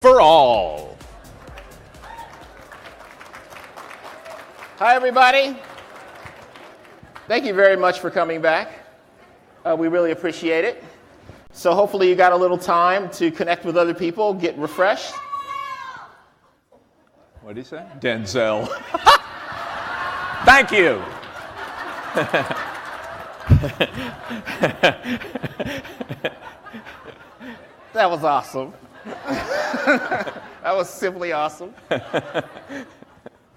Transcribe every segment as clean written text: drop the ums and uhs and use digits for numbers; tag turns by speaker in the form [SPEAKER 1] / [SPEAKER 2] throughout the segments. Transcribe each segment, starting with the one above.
[SPEAKER 1] For all. Hi, everybody. Thank you very much for coming back. We really appreciate it. So hopefully you got a little time to connect with other people, get refreshed.
[SPEAKER 2] What did he say?
[SPEAKER 1] Denzel. Thank you. That was awesome. That was simply awesome.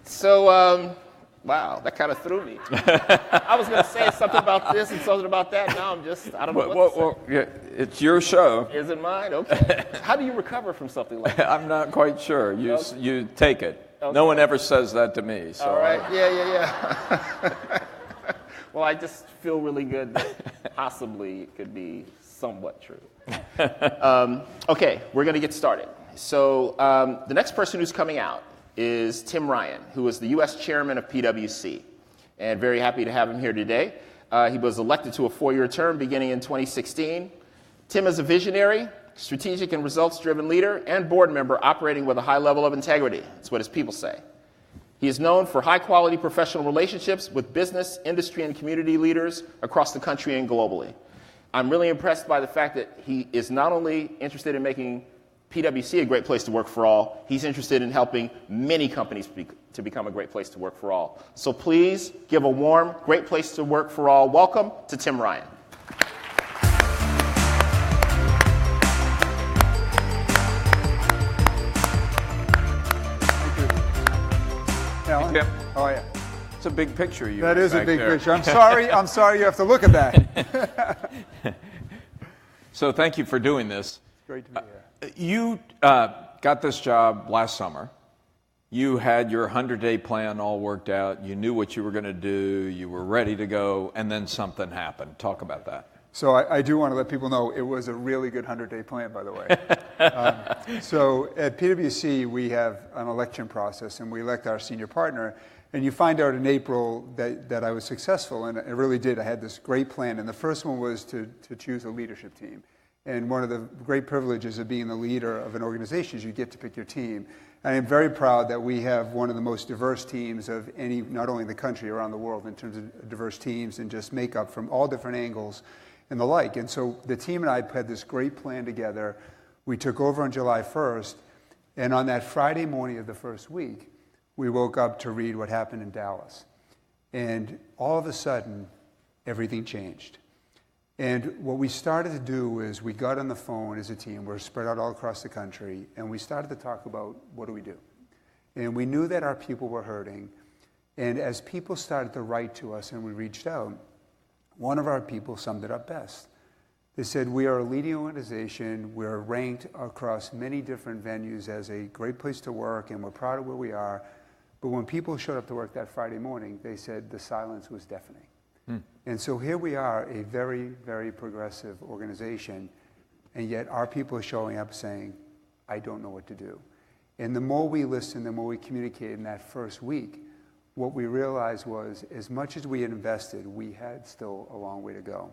[SPEAKER 1] So, wow, that kind of threw me. I was going to say something about this and something about that. Now I'm just, I don't know what to say.
[SPEAKER 2] Yeah, it's your show.
[SPEAKER 1] Is it mine? Okay. How do you recover from something like that?
[SPEAKER 2] I'm not quite sure. You take it.
[SPEAKER 1] Okay.
[SPEAKER 2] No one ever says that to me. So
[SPEAKER 1] all right. Yeah. Well, I just feel really good that possibly it could be somewhat true. Okay, we're going to get started. So the next person who's coming out is Tim Ryan, who is the U.S. chairman of PwC, and very happy to have him here today. He was elected to a 4-year term beginning in 2016. Tim is a visionary, strategic and results-driven leader and board member operating with a high level of integrity. That's what his people say. He is known for high-quality professional relationships with business, industry, and community leaders across the country and globally. I'm really impressed by the fact that he is not only interested in making PwC a great place to work for all, he's interested in helping many companies to become a great place to work for all. So please give a warm, great place to work for all welcome to Tim Ryan.
[SPEAKER 3] Alan?
[SPEAKER 2] Tim.
[SPEAKER 3] Oh, yeah.
[SPEAKER 2] it's a big picture.
[SPEAKER 3] That is a big picture. I'm sorry you have to look at that.
[SPEAKER 2] So thank you for doing this.
[SPEAKER 3] It's great to be here.
[SPEAKER 2] You got this job last summer. You had your 100-day plan all worked out. You knew what you were going to do. You were ready to go, and then something happened. Talk about that.
[SPEAKER 3] So I do want to let people know it was a really good 100-day plan, by the way. So at PwC, we have an election process, and we elect our senior partner. And you find out in April that I was successful, and I really did. I had this great plan, and the first one was to choose a leadership team. And one of the great privileges of being the leader of an organization is you get to pick your team. And I'm very proud that we have one of the most diverse teams of any, not only in the country, around the world, in terms of diverse teams and just makeup from all different angles and the like. And so the team and I had this great plan together. We took over on July 1st, and on that Friday morning of the first week, we woke up to read what happened in Dallas. And all of a sudden, everything changed. And what we started to do is we got on the phone as a team. We're spread out all across the country, and we started to talk about what do we do. And we knew that our people were hurting. And as people started to write to us and we reached out, one of our people summed it up best. They said, we are a leading organization. We're ranked across many different venues as a great place to work, and we're proud of where we are. But when people showed up to work that Friday morning, they said the silence was deafening. And so here we are, a very, very progressive organization, and yet our people are showing up saying, I don't know what to do. And the more we listened, the more we communicated in that first week, what we realized was as much as we had invested, we had still a long way to go.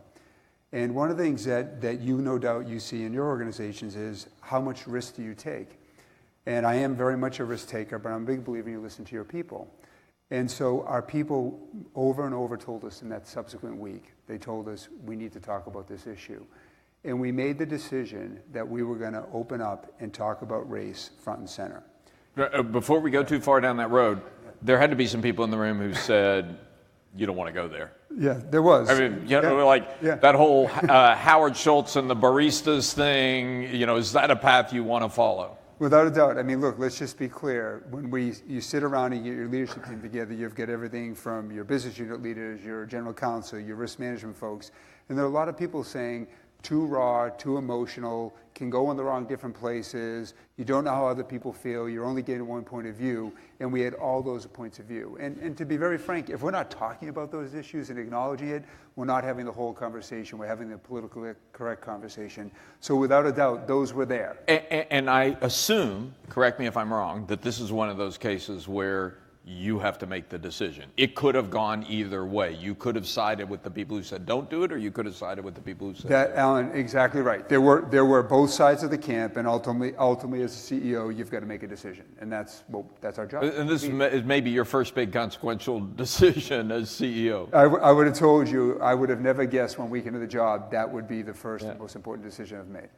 [SPEAKER 3] And one of the things that you no doubt you see in your organizations is how much risk do you take? And I am very much a risk taker, but I'm a big believer you listen to your people. And so our people over and over told us in that subsequent week, they told us we need to talk about this issue. And we made the decision that we were going to open up and talk about race front and center.
[SPEAKER 2] Before we go too far down that road, there had to be some people in the room who said, you don't want to go there.
[SPEAKER 3] Yeah, there was.
[SPEAKER 2] I mean, that whole Howard Schultz and the baristas thing, is that a path you want to follow?
[SPEAKER 3] Without a doubt. I mean, look, let's just be clear. When you sit around and get your leadership team together, you've got everything from your business unit leaders, your general counsel, your risk management folks. And there are a lot of people saying, too raw, too emotional, can go in the wrong different places. You don't know how other people feel. You're only getting one point of view. And we had all those points of view. And to be very frank, if we're not talking about those issues and acknowledging it, we're not having the whole conversation. We're having the politically correct conversation. So without a doubt, those were there.
[SPEAKER 2] And I assume, correct me if I'm wrong, that this is one of those cases where you have to make the decision. It could have gone either way. You could have sided with the people who said don't do it, or you could have sided with the people who said
[SPEAKER 3] That, Alan, exactly right. There were both sides of the camp, and ultimately as a CEO, you've got to make a decision, and that's our job.
[SPEAKER 2] And this is maybe your first big consequential decision as CEO.
[SPEAKER 3] I would have told you, I would have never guessed 1 week into the job that would be the first and most important decision I've made.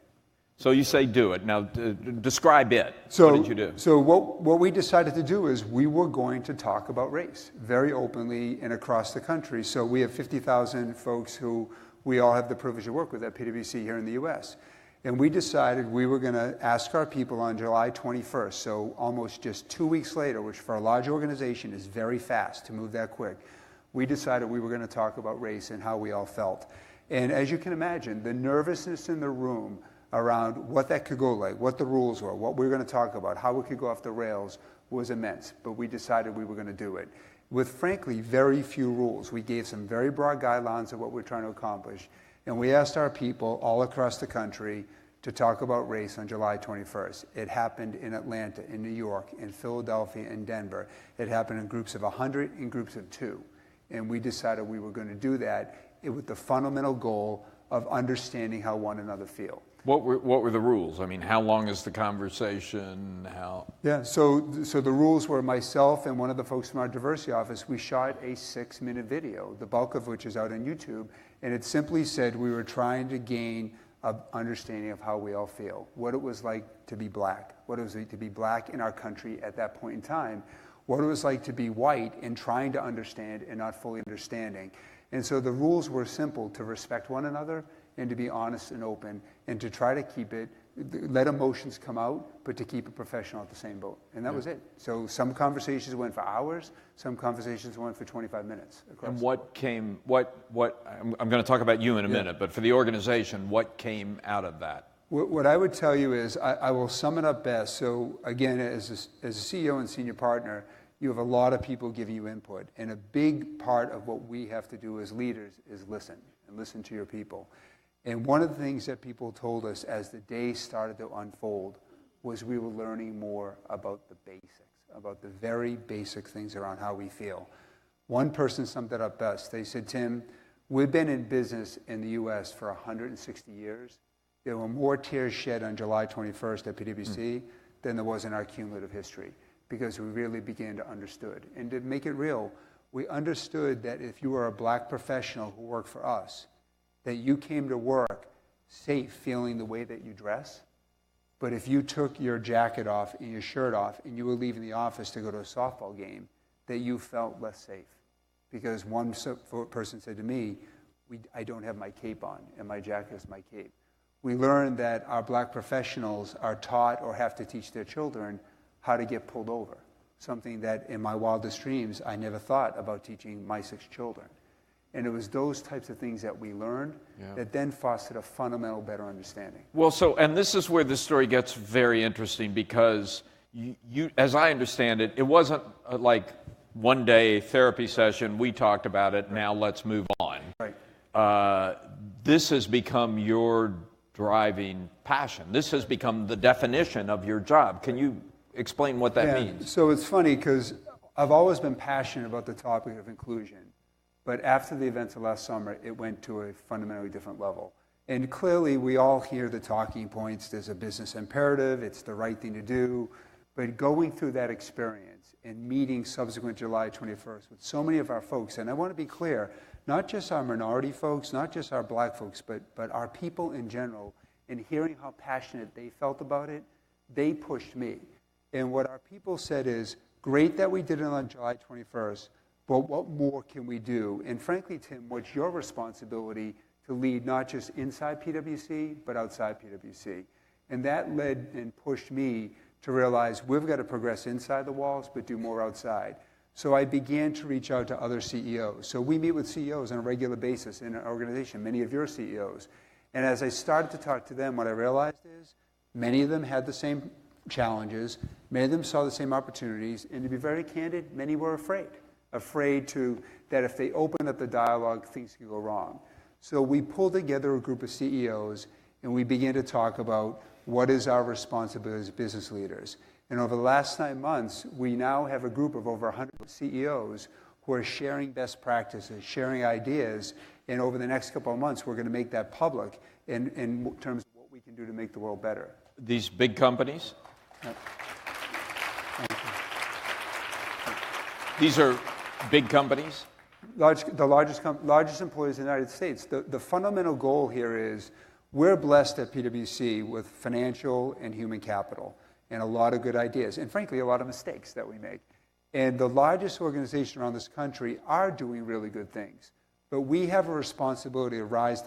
[SPEAKER 2] So you say do it. Now, describe it.
[SPEAKER 3] So,
[SPEAKER 2] what did you do?
[SPEAKER 3] So what we decided to do is we were going to talk about race very openly and across the country. So we have 50,000 folks who we all have the privilege to work with at PwC here in the US. And we decided we were going to ask our people on July 21st, so almost just 2 weeks later, which for a large organization is very fast to move that quick, we decided we were going to talk about race and how we all felt. And as you can imagine, the nervousness in the room around what that could go like, what the rules were, what we were going to talk about, how it could go off the rails was immense. But we decided we were going to do it. With, frankly, very few rules. We gave some very broad guidelines of what we're trying to accomplish. And we asked our people all across the country to talk about race on July 21st. It happened in Atlanta, in New York, in Philadelphia, in Denver. It happened in groups of 100, in groups of 2. And we decided we were going to do that with the fundamental goal of understanding how one another feel.
[SPEAKER 2] What were the rules? I mean, how long is the conversation?
[SPEAKER 3] Yeah, so the rules were myself and one of the folks from our diversity office, we shot a 6-minute video, the bulk of which is out on YouTube, and it simply said we were trying to gain an understanding of how we all feel, what it was like to be black, what it was like to be black in our country at that point in time, what it was like to be white and trying to understand and not fully understanding. And so the rules were simple: to respect one another and to be honest and open, and to try to keep it, let emotions come out, but to keep it professional at the same boat. And that was it. So some conversations went for hours, some conversations went for 25 minutes.
[SPEAKER 2] And I'm going to talk about you in a minute, but for the organization, what came out of that?
[SPEAKER 3] What I would tell you is, I will sum it up best. So again, as a CEO and senior partner, you have a lot of people giving you input. And a big part of what we have to do as leaders is listen, and listen to your people. And one of the things that people told us as the day started to unfold was we were learning more about the basics, about the very basic things around how we feel. One person summed it up best. They said, Tim, we've been in business in the US for 160 years. There were more tears shed on July 21st at PwC than there was in our cumulative history, because we really began to understood. And to make it real, we understood that if you were a black professional who worked for us, that you came to work safe feeling the way that you dress. But if you took your jacket off and your shirt off and you were leaving the office to go to a softball game, that you felt less safe. Because one person said to me, I don't have my cape on, and my jacket is my cape. We learned that our black professionals are taught or have to teach their children how to get pulled over. Something that in my wildest dreams, I never thought about teaching my 6 children. And it was those types of things that we learned that then fostered a fundamental better understanding.
[SPEAKER 2] Well, and this is where the story gets very interesting, because you, as I understand it, it wasn't like one day therapy session, we talked about it, now let's move on.
[SPEAKER 3] Right.
[SPEAKER 2] This has become your driving passion. This has become the definition of your job. Can you explain what that means?
[SPEAKER 3] So it's funny, because I've always been passionate about the topic of inclusion. But after the events of last summer, it went to a fundamentally different level. And clearly, we all hear the talking points. There's a business imperative. It's the right thing to do. But going through that experience and meeting subsequent July 21st with so many of our folks, and I want to be clear, not just our minority folks, not just our black folks, but our people in general, and hearing how passionate they felt about it, they pushed me. And what our people said is, great that we did it on July 21st, but what more can we do? And frankly, Tim, what's your responsibility to lead not just inside PwC, but outside PwC? And that led and pushed me to realize we've got to progress inside the walls, but do more outside. So I began to reach out to other CEOs. So we meet with CEOs on a regular basis in our organization, many of your CEOs. And as I started to talk to them, what I realized is many of them had the same challenges, many of them saw the same opportunities, and to be very candid, many were afraid that if they opened up the dialogue, things could go wrong. So we pulled together a group of CEOs, and we began to talk about what is our responsibility as business leaders. And over the last 9 months, we now have a group of over 100 CEOs who are sharing best practices, sharing ideas, and over the next couple of months, we're going to make that public in terms of what we can do to make the world better.
[SPEAKER 2] These big companies?
[SPEAKER 3] Yep.
[SPEAKER 2] These are big companies?
[SPEAKER 3] The largest employers in the United States. The fundamental goal here is we're blessed at PwC with financial and human capital and a lot of good ideas, and frankly, a lot of mistakes that we make. And the largest organizations around this country are doing really good things. But we have a responsibility to raise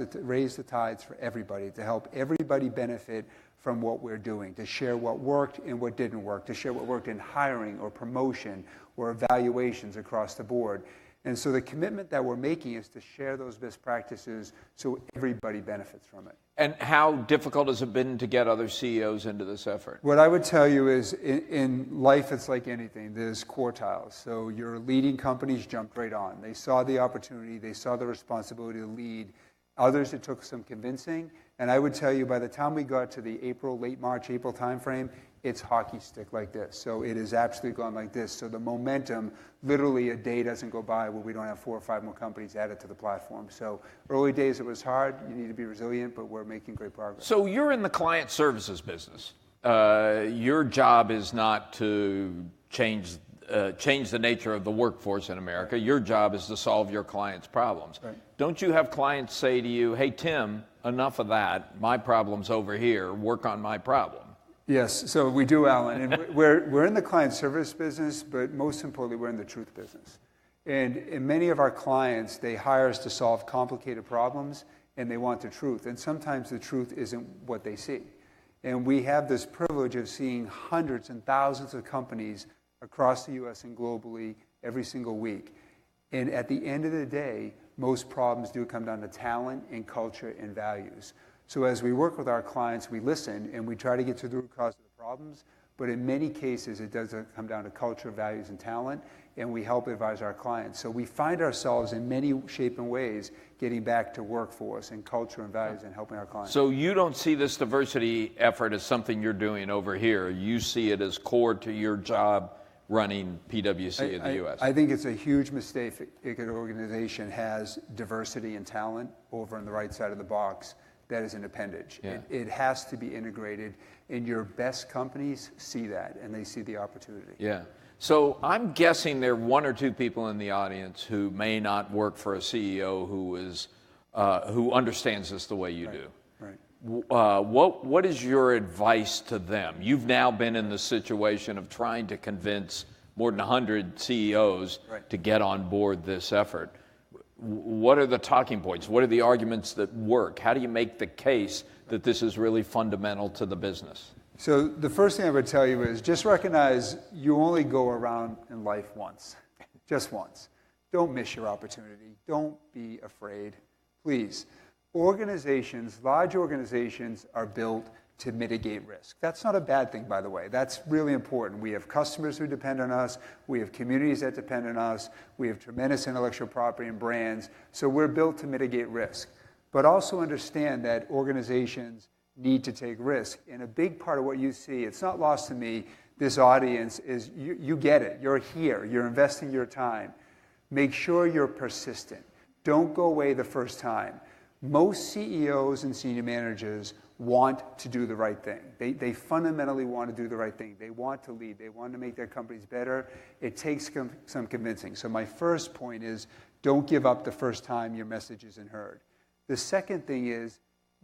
[SPEAKER 3] the tides for everybody, to help everybody benefit from what we're doing, to share what worked and what didn't work, to share what worked in hiring or promotion or evaluations across the board. And so the commitment that we're making is to share those best practices so everybody benefits from it.
[SPEAKER 2] And how difficult has it been to get other CEOs into this effort?
[SPEAKER 3] What I would tell you is in life, it's like anything. There's quartiles. So your leading companies jumped right on. They saw the opportunity. They saw the responsibility to lead. Others, it took some convincing. And I would tell you, by the time we got to the late March, April timeframe, it's hockey stick like this. So it has absolutely gone like this. So the momentum, literally a day doesn't go by where we don't have 4 or 5 more companies added to the platform. So early days it was hard. You need to be resilient, but we're making great progress.
[SPEAKER 2] So you're in the client services business. Your job is not to change the nature of the workforce in America. Your job is to solve your clients' problems.
[SPEAKER 3] Right.
[SPEAKER 2] Don't you have clients say to you, hey, Tim, enough of that. My problem's over here. Work on my problem.
[SPEAKER 3] Yes, so we do, Alan. And we're in the client service business, but most importantly, we're in the truth business. And in many of our clients, they hire us to solve complicated problems, and they want the truth. And sometimes the truth isn't what they see. And we have this privilege of seeing hundreds and thousands of companies across the U.S. and globally every single week. And at the end of the day, most problems do come down to talent and culture and values. So as we work with our clients, we listen and we try to get to the root cause of the problems. But in many cases, it does come down to culture, values, and talent, and we help advise our clients. So we find ourselves in many shape and ways getting back to workforce and culture and values and helping our clients.
[SPEAKER 2] So you don't see this diversity effort as something you're doing over here. You see it as core to your job running PwC in the U.S.
[SPEAKER 3] I think it's a huge mistake if an organization has diversity and talent over on the right side of the box that is an appendage.
[SPEAKER 2] Yeah.
[SPEAKER 3] It has to be integrated, and your best companies see that, and they see the opportunity.
[SPEAKER 2] Yeah. So I'm guessing there are 1 or 2 people in the audience who may not work for a CEO who understands this the way you do.
[SPEAKER 3] Right.
[SPEAKER 2] What is your advice to them? You've now been in the situation of trying to convince more than 100 CEOs
[SPEAKER 3] Right.
[SPEAKER 2] to get on board this effort. What are the talking points? What are the arguments that work? How do you make the case that this is really fundamental to the business?
[SPEAKER 3] So the first thing I would tell you is just recognize you only go around in life once, just once. Don't miss your opportunity. Don't be afraid, please. Large organizations are built to mitigate risk. That's not a bad thing, by the way. That's really important. We have customers who depend on us. We have communities that depend on us. We have tremendous intellectual property and brands. So we're built to mitigate risk. But also understand that organizations need to take risk. And a big part of what you see, it's not lost to me, this audience is, you get it. You're here. You're investing your time. Make sure you're persistent. Don't go away the first time. Most CEOs and senior managers want to do the right thing. They fundamentally want to do the right thing. They want to lead. They want to make their companies better. It takes some convincing. So my first point is don't give up the first time your message isn't heard. The second thing is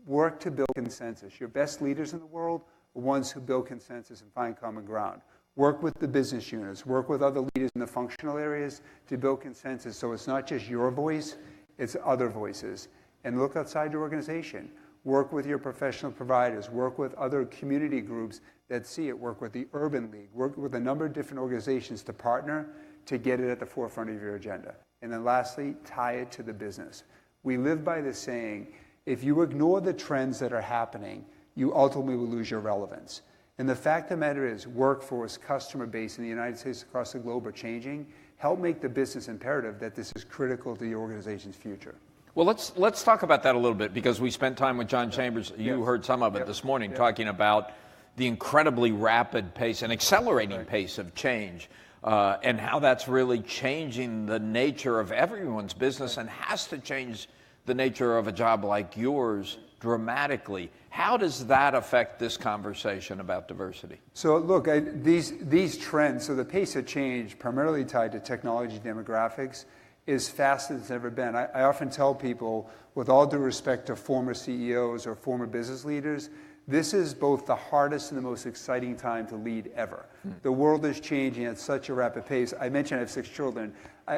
[SPEAKER 3] work to build consensus. Your best leaders in the world are ones who build consensus and find common ground. Work with the business units. Work with other leaders in the functional areas to build consensus so it's not just your voice, it's other voices. And look outside your organization. Work with your professional providers. Work with other community groups that see it. Work with the Urban League. Work with a number of different organizations to partner to get it at the forefront of your agenda. And then lastly, tie it to the business. We live by this saying, if you ignore the trends that are happening, you ultimately will lose your relevance. And the fact of the matter is, workforce, customer base in the United States across the globe are changing. Help make the business imperative that this is critical to your organization's future.
[SPEAKER 2] Well, let's talk about that a little bit, because we spent time with John Chambers. You heard some of it this morning, talking about the incredibly rapid pace and accelerating pace of change, and how that's really changing the nature of everyone's business and has to change the nature of a job like yours dramatically. How does that affect this conversation about diversity?
[SPEAKER 3] So look, these trends, so the pace of change primarily tied to technology demographics is faster than it's ever been. I often tell people, with all due respect to former CEOs or former business leaders, this is both the hardest and the most exciting time to lead ever. The world is changing at such a rapid pace. I mentioned I have 6 children.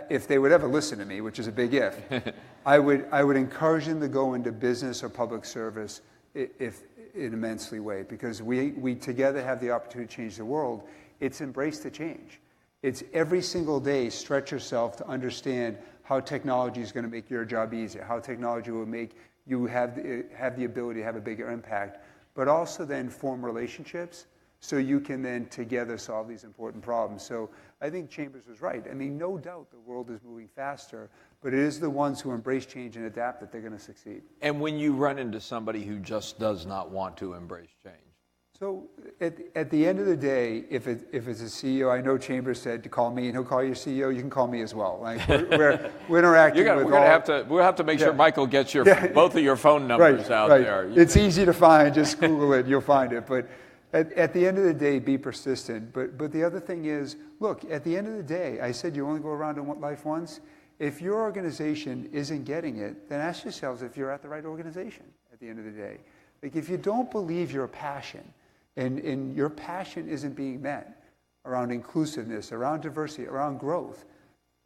[SPEAKER 3] If they would ever listen to me, which is a big if, I would encourage them to go into business or public service if in an immensely way, because we together have the opportunity to change the world. It's embrace the change. It's every single day stretch yourself to understand how technology is going to make your job easier, how technology will make you have the ability to have a bigger impact, but also then form relationships so you can then together solve these important problems. So I think Chambers was right. I mean, no doubt the world is moving faster, but it is the ones who embrace change and adapt that they're going to succeed.
[SPEAKER 2] And when you run into somebody who just does not want to embrace change?
[SPEAKER 3] So at the end of the day, if it's a CEO, I know Chambers said to call me, and he'll call your CEO. You can call me as well. Like we're interacting with
[SPEAKER 2] we'll have to make sure Michael gets both of your phone numbers out there.
[SPEAKER 3] It's easy to find. Just Google it, you'll find it. But at the end of the day, be persistent. But the other thing is, look, at the end of the day, I said you only go around in life once. If your organization isn't getting it, then ask yourselves if you're at the right organization at the end of the day. Like if you don't believe your passion, and your passion isn't being met around inclusiveness, around diversity, around growth,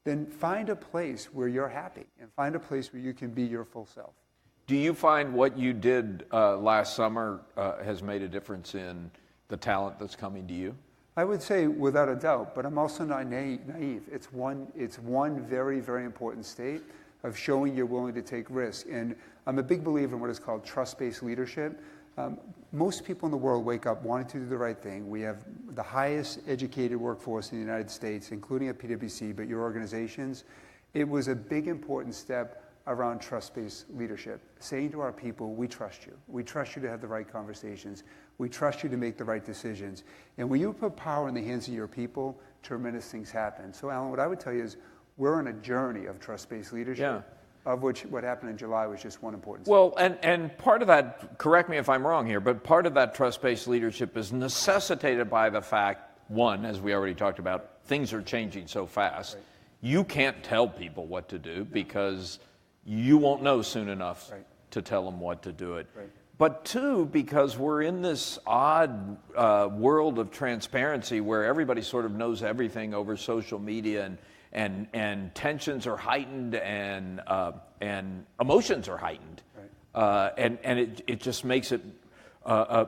[SPEAKER 3] then find a place where you're happy and find a place where you can be your full self.
[SPEAKER 2] Do you find what you did last summer has made a difference in the talent that's coming to you?
[SPEAKER 3] I would say without a doubt, but I'm also not naive. It's one very, very important state of showing you're willing to take risks. And I'm a big believer in what is called trust-based leadership. Most people in the world wake up wanting to do the right thing. We have the highest educated workforce in the United States, including at PwC, but your organizations. It was a big, important step around trust-based leadership, saying to our people, we trust you. We trust you to have the right conversations. We trust you to make the right decisions. And when you put power in the hands of your people, tremendous things happen. So, Alan, what I would tell you is we're on a journey of trust-based leadership. Of which what happened in July was just one important step.
[SPEAKER 2] Well, and part of that, correct me if I'm wrong here, but part of that trust-based leadership is necessitated by the fact, one, as we already talked about, things are changing so fast. Right. You can't tell people what to do because you won't know soon enough to tell them what to do it. Right. But two, because we're in this odd world of transparency where everybody sort of knows everything over social media, and tensions are heightened and emotions are heightened, and it just makes it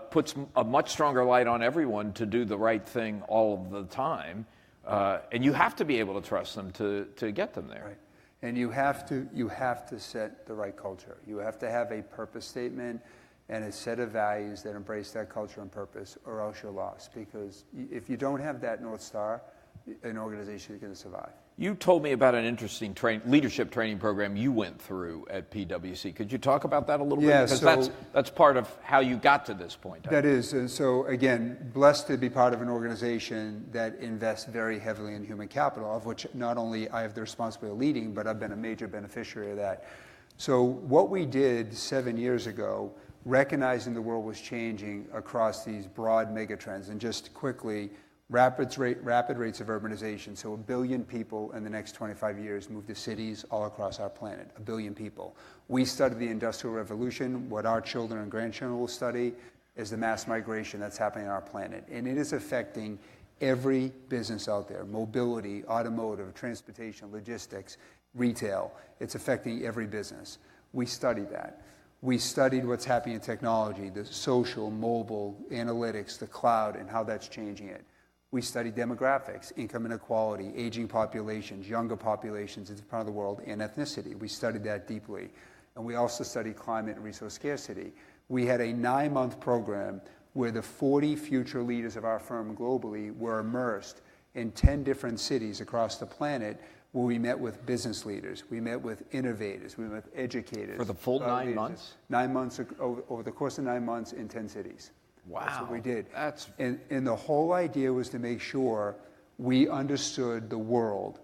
[SPEAKER 2] puts a much stronger light on everyone to do the right thing all of the time, and you have to be able to trust them to get them there.
[SPEAKER 3] Right. And you have to set the right culture. You have to have a purpose statement and a set of values that embrace that culture and purpose, or else you're lost. Because if you don't have that North Star, an organization is going to survive.
[SPEAKER 2] You told me about an interesting leadership training program you went through at PwC. Could you talk about that a little bit? Because that's part of how you got to this point.
[SPEAKER 3] That is. And so, again, blessed to be part of an organization that invests very heavily in human capital, of which not only I have the responsibility of leading, but I've been a major beneficiary of that. So what we did 7 years ago, recognizing the world was changing across these broad megatrends, and just quickly, rapid rates of urbanization. So 1 billion people in the next 25 years move to cities all across our planet, 1 billion people. We studied the Industrial Revolution. What our children and grandchildren will study is the mass migration that's happening on our planet. And it is affecting every business out there: mobility, automotive, transportation, logistics, retail. It's affecting every business. We studied that. We studied what's happening in technology, the social, mobile, analytics, the cloud, and how that's changing it. We study demographics, income inequality, aging populations, younger populations in different parts of the world, and ethnicity. We studied that deeply. And we also studied climate and resource scarcity. We had a 9-month program where the 40 future leaders of our firm globally were immersed in 10 different cities across the planet where we met with business leaders, we met with innovators, we met with educators.
[SPEAKER 2] For the full 9 months?
[SPEAKER 3] 9 months, over the course of 9 months in 10 cities.
[SPEAKER 2] Wow.
[SPEAKER 3] That's what we did.
[SPEAKER 2] That's...
[SPEAKER 3] And the whole idea was to make sure we understood the world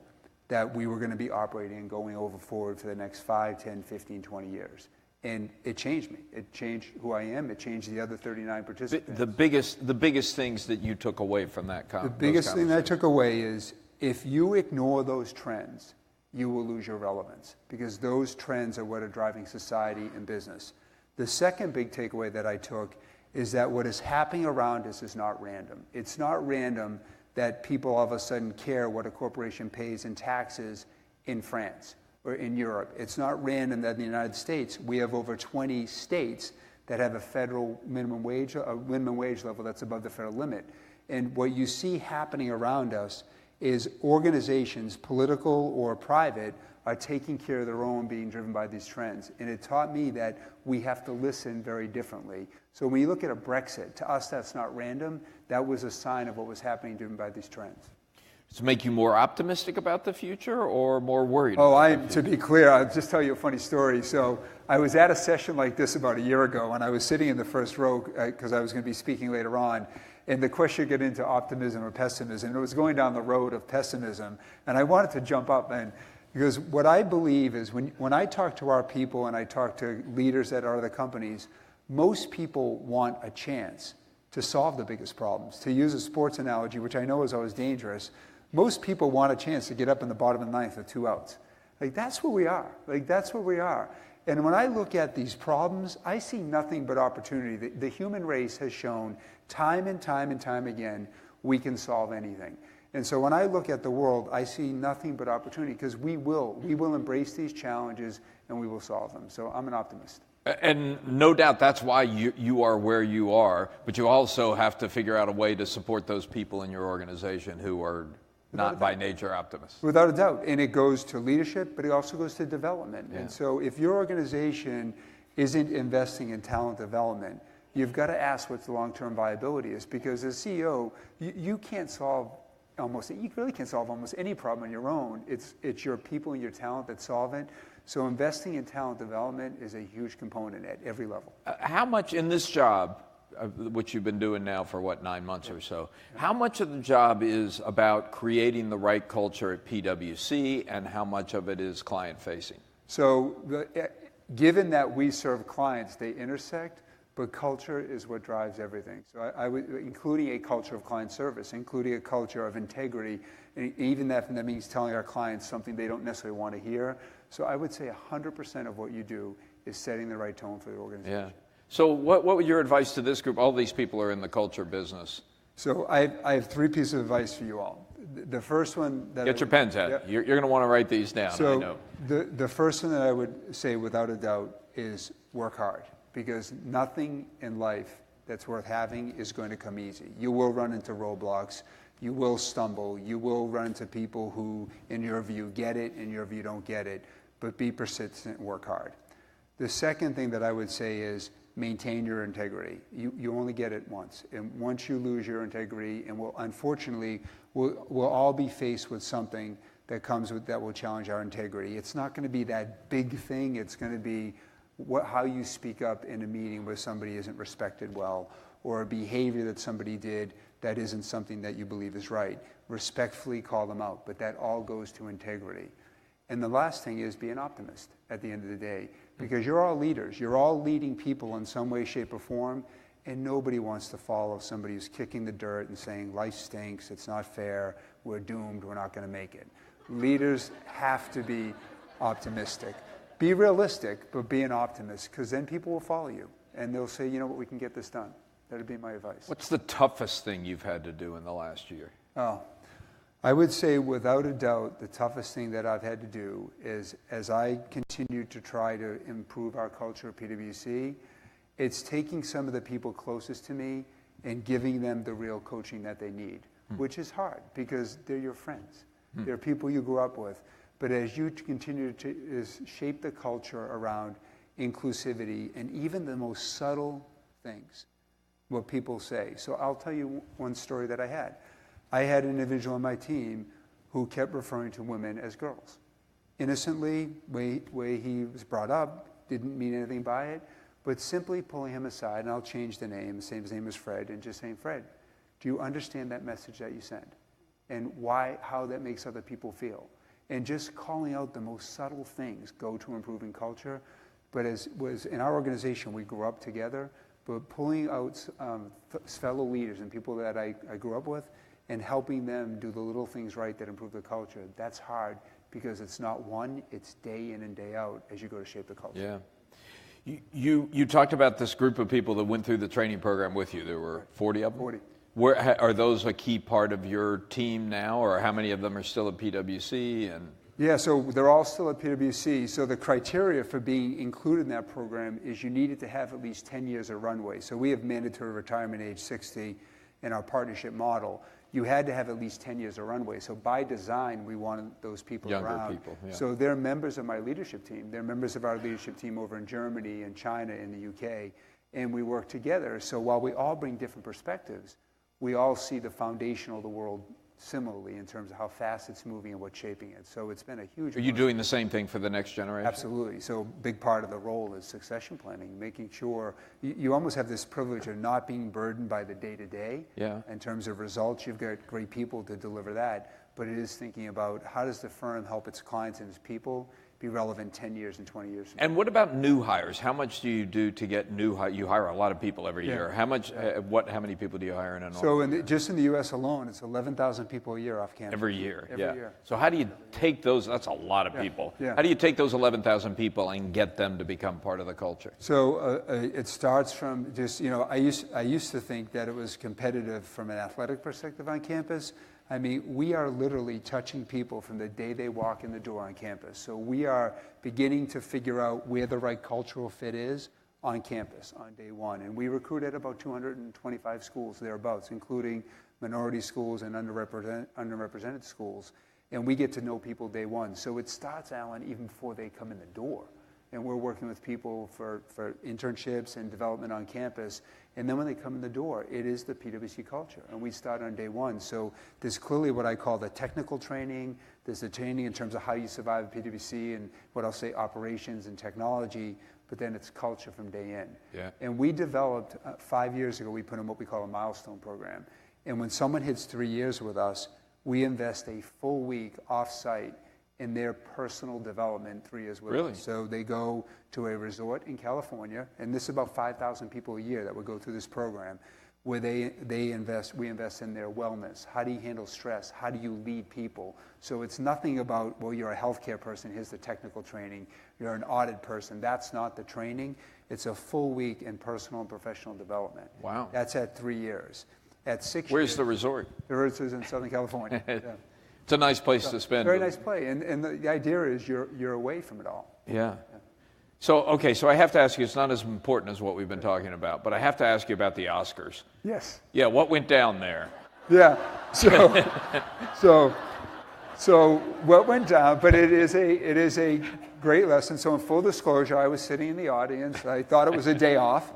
[SPEAKER 3] that we were going to be operating and going forward for the next 5, 10, 15, 20 years. And it changed me. It changed who I am. It changed the other 39 participants.
[SPEAKER 2] The biggest things that you took away from that conversation?
[SPEAKER 3] The biggest thing that I took away is if you ignore those trends, you will lose your relevance, because those trends are what are driving society and business. The second big takeaway that I took is that what is happening around us is not random. It's not random that people all of a sudden care what a corporation pays in taxes in France or in Europe. It's not random that in the United States, we have over 20 states that have a federal minimum wage level that's above the federal limit. And what you see happening around us is organizations, political or private, are taking care of their own, being driven by these trends. And it taught me that we have to listen very differently. So when you look at a Brexit, to us that's not random. That was a sign of what was happening driven by these trends.
[SPEAKER 2] Does it make you more optimistic about the future or more worried?
[SPEAKER 3] To be clear, I'll just tell you a funny story. So I was at a session like this about a year ago, and I was sitting in the first row because I was going to be speaking later on. And the question got into optimism or pessimism. And it was going down the road of pessimism. And I wanted to jump up, because what I believe is when I talk to our people and I talk to leaders at other companies, most people want a chance to solve the biggest problems. To use a sports analogy, which I know is always dangerous, most people want a chance to get up in the bottom of the ninth with 2 outs. That's where we are. That's where we are. And when I look at these problems, I see nothing but opportunity. The human race has shown time and time and time again, we can solve anything. And so when I look at the world, I see nothing but opportunity, because we will embrace these challenges and we will solve them. So I'm an optimist.
[SPEAKER 2] And no doubt that's why you are where you are, but you also have to figure out a way to support those people in your organization who are not by nature optimists.
[SPEAKER 3] Without a doubt. And it goes to leadership, but it also goes to development.
[SPEAKER 2] Yeah.
[SPEAKER 3] And so if your organization isn't investing in talent development, you've got to ask what the long-term viability is, because as CEO, you can't solve you really can't solve almost any problem on your own. It's your people and your talent that solve it. So investing in talent development is a huge component at every level.
[SPEAKER 2] How much in this job, which you've been doing now for 9 months or so, how much of the job is about creating the right culture at PwC, and how much of it is client-facing?
[SPEAKER 3] So given that we serve clients, they intersect, but culture is what drives everything. So I would, including a culture of client service, including a culture of integrity, and even that means telling our clients something they don't necessarily want to hear. So I would say 100% of what you do is setting the right tone for the organization.
[SPEAKER 2] Yeah. So what would your advice to this group? All these people are in the culture business.
[SPEAKER 3] So I have 3 pieces of advice for you all. The first one that
[SPEAKER 2] Get your pens out.
[SPEAKER 3] Yeah.
[SPEAKER 2] You're going to want to write these down.
[SPEAKER 3] So
[SPEAKER 2] I know.
[SPEAKER 3] The first one that I would say without a doubt is work hard, because nothing in life that's worth having is going to come easy. You will run into roadblocks. You will stumble. You will run into people who, in your view, get it, in your view, don't get it. But be persistent and work hard. The second thing that I would say is maintain your integrity. You only get it once. And once you lose your integrity, and unfortunately, we'll all be faced with something that will challenge our integrity. It's not going to be that big thing. It's going to be how you speak up in a meeting where somebody isn't respected well, or a behavior that somebody did that isn't something that you believe is right. Respectfully call them out, but that all goes to integrity. And the last thing is be an optimist at the end of the day, because you're all leaders. You're all leading people in some way, shape, or form, and nobody wants to follow somebody who's kicking the dirt and saying, life stinks, it's not fair, we're doomed, we're not going to make it. Leaders have to be optimistic. Be realistic, but be an optimist, because then people will follow you, and they'll say, you know what, we can get this done. That would be my advice.
[SPEAKER 2] What's the toughest thing you've had to do in the last year?
[SPEAKER 3] Oh, I would say without a doubt the toughest thing that I've had to do is, as I continue to try to improve our culture at PwC, it's taking some of the people closest to me and giving them the real coaching that they need, which is hard because they're your friends. They're people you grew up with. But as you continue to shape the culture around inclusivity and even the most subtle things, what people say. So I'll tell you one story that I had. I had an individual on my team who kept referring to women as girls. Innocently, way he was brought up, didn't mean anything by it, but simply pulling him aside, and I'll change the name, say his name is Fred, and just saying, Fred, do you understand that message that you send? And how that makes other people feel? And just calling out the most subtle things go to improving culture. But as was in our organization, we grew up together, but pulling out fellow leaders and people that I grew up with and helping them do the little things right that improve the culture, that's hard because it's not one, it's day in and day out as you go to shape the culture.
[SPEAKER 2] Yeah. You talked about this group of people that went through the training program with you. There were 40 of them?
[SPEAKER 3] 40.
[SPEAKER 2] Are those a key part of your team now, or how many of them are still at PwC?
[SPEAKER 3] Yeah, so they're all still at PwC. So the criteria for being included in that program is you needed to have at least 10 years of runway. So we have mandatory retirement age 60 in our partnership model. You had to have at least 10 years of runway. So by design, we wanted those people
[SPEAKER 2] Younger
[SPEAKER 3] around.
[SPEAKER 2] people, yeah.
[SPEAKER 3] So they're members of my leadership team. They're members of our leadership team over in Germany and China and the UK. And we work together. So while we all bring different perspectives, we all see the foundation of the world similarly in terms of how fast it's moving and what's shaping it. So it's been a huge...
[SPEAKER 2] Are you doing the same thing for the next generation?
[SPEAKER 3] Absolutely. So a big part of the role is succession planning, making sure you almost have this privilege of not being burdened by the day-to-day.
[SPEAKER 2] Yeah.
[SPEAKER 3] In terms of results, you've got great people to deliver that, but it is thinking about how does the firm help its clients and its people be relevant 10 years and 20 years from now.
[SPEAKER 2] And what about new hires? How much do you do to get new hires? You hire a lot of people every year. How much? How many people do you hire in a normal year?
[SPEAKER 3] Just in the U.S. alone, it's 11,000 people a year off campus.
[SPEAKER 2] Every year,
[SPEAKER 3] Every year.
[SPEAKER 2] So how do you take those? That's a lot of people.
[SPEAKER 3] Yeah.
[SPEAKER 2] How do you take those 11,000 people and get them to become part of the culture?
[SPEAKER 3] So it starts from just, I used to think that it was competitive from an athletic perspective on campus. I mean, we are literally touching people from the day they walk in the door on campus. So we are beginning to figure out where the right cultural fit is on campus on day one. And we recruit at about 225 schools thereabouts, including minority schools and underrepresented schools. And we get to know people day one. So it starts, Alan, even before they come in the door. And we're working with people for internships and development on campus. And then when they come in the door, it is the PwC culture. And we start on day one. So there's clearly what I call the technical training. There's the training in terms of how you survive at PwC and what I'll say operations and technology. But then it's culture from day in.
[SPEAKER 2] Yeah.
[SPEAKER 3] And we developed, 5 years ago, we put in what we call a milestone program. And when someone hits 3 years with us, we invest a full week off-site in their personal development 3 years with us. So they go to a resort in California, and this is about 5,000 people a year that would go through this program, where we invest in their wellness. How do you handle stress? How do you lead people? So it's nothing about, well, you're a healthcare person, here's the technical training. You're an audit person, that's not the training. It's a full week in personal and professional development.
[SPEAKER 2] Wow.
[SPEAKER 3] That's at 3 years. At 6 years...
[SPEAKER 2] Where's the resort?
[SPEAKER 3] The resort is in Southern California. Yeah.
[SPEAKER 2] It's a nice place to spend.
[SPEAKER 3] Very nice play, and the idea is you're away from it all.
[SPEAKER 2] Yeah. So I have to ask you, it's not as important as what we've been talking about, but I have to ask you about the Oscars.
[SPEAKER 3] Yes.
[SPEAKER 2] Yeah, what went down there?
[SPEAKER 3] Yeah, so what went down, but it is a great lesson. So in full disclosure, I was sitting in the audience. I thought it was a day off.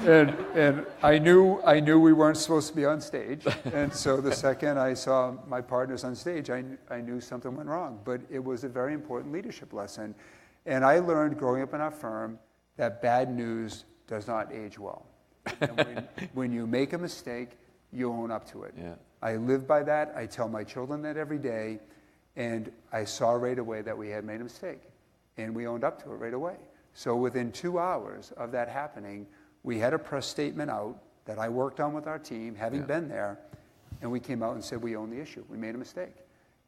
[SPEAKER 3] And I knew we weren't supposed to be on stage, and so the second I saw my partners on stage, I knew something went wrong. But it was a very important leadership lesson, and I learned growing up in our firm that bad news does not age well. And when you make a mistake, you own up to it.
[SPEAKER 2] Yeah.
[SPEAKER 3] I live by that. I tell my children that every day, and I saw right away that we had made a mistake, and we owned up to it right away. So within 2 hours of that happening, we had a press statement out that I worked on with our team, having been there, and we came out and said we own the issue. We made a mistake.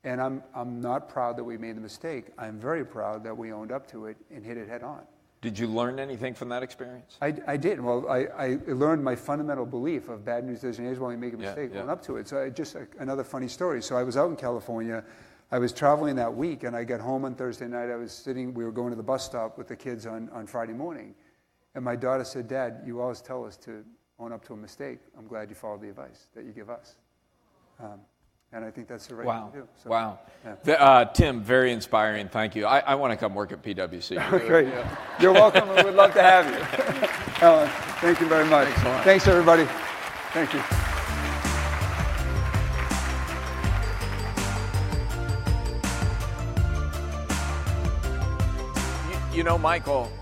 [SPEAKER 3] And I'm not proud that we made the mistake. I'm very proud that we owned up to it and hit it head on.
[SPEAKER 2] Did you learn anything from that experience?
[SPEAKER 3] I did. Well, I learned my fundamental belief of bad news doesn't age well, you make a mistake, own up to it. So another funny story. So I was out in California. I was traveling that week, and I got home on Thursday night. We were going to the bus stop with the kids on Friday morning. And my daughter said, Dad, you always tell us to own up to a mistake. I'm glad you followed the advice that you give us. And I think that's the right thing to do. So,
[SPEAKER 2] wow.
[SPEAKER 3] Yeah.
[SPEAKER 2] Tim, very inspiring. Thank you. I want to come work at PwC.
[SPEAKER 3] Great. You're welcome. We would love to have you. Alan, thank you very much.
[SPEAKER 2] Thanks a lot.
[SPEAKER 3] Thanks, everybody. Thank you.
[SPEAKER 2] You know, Michael,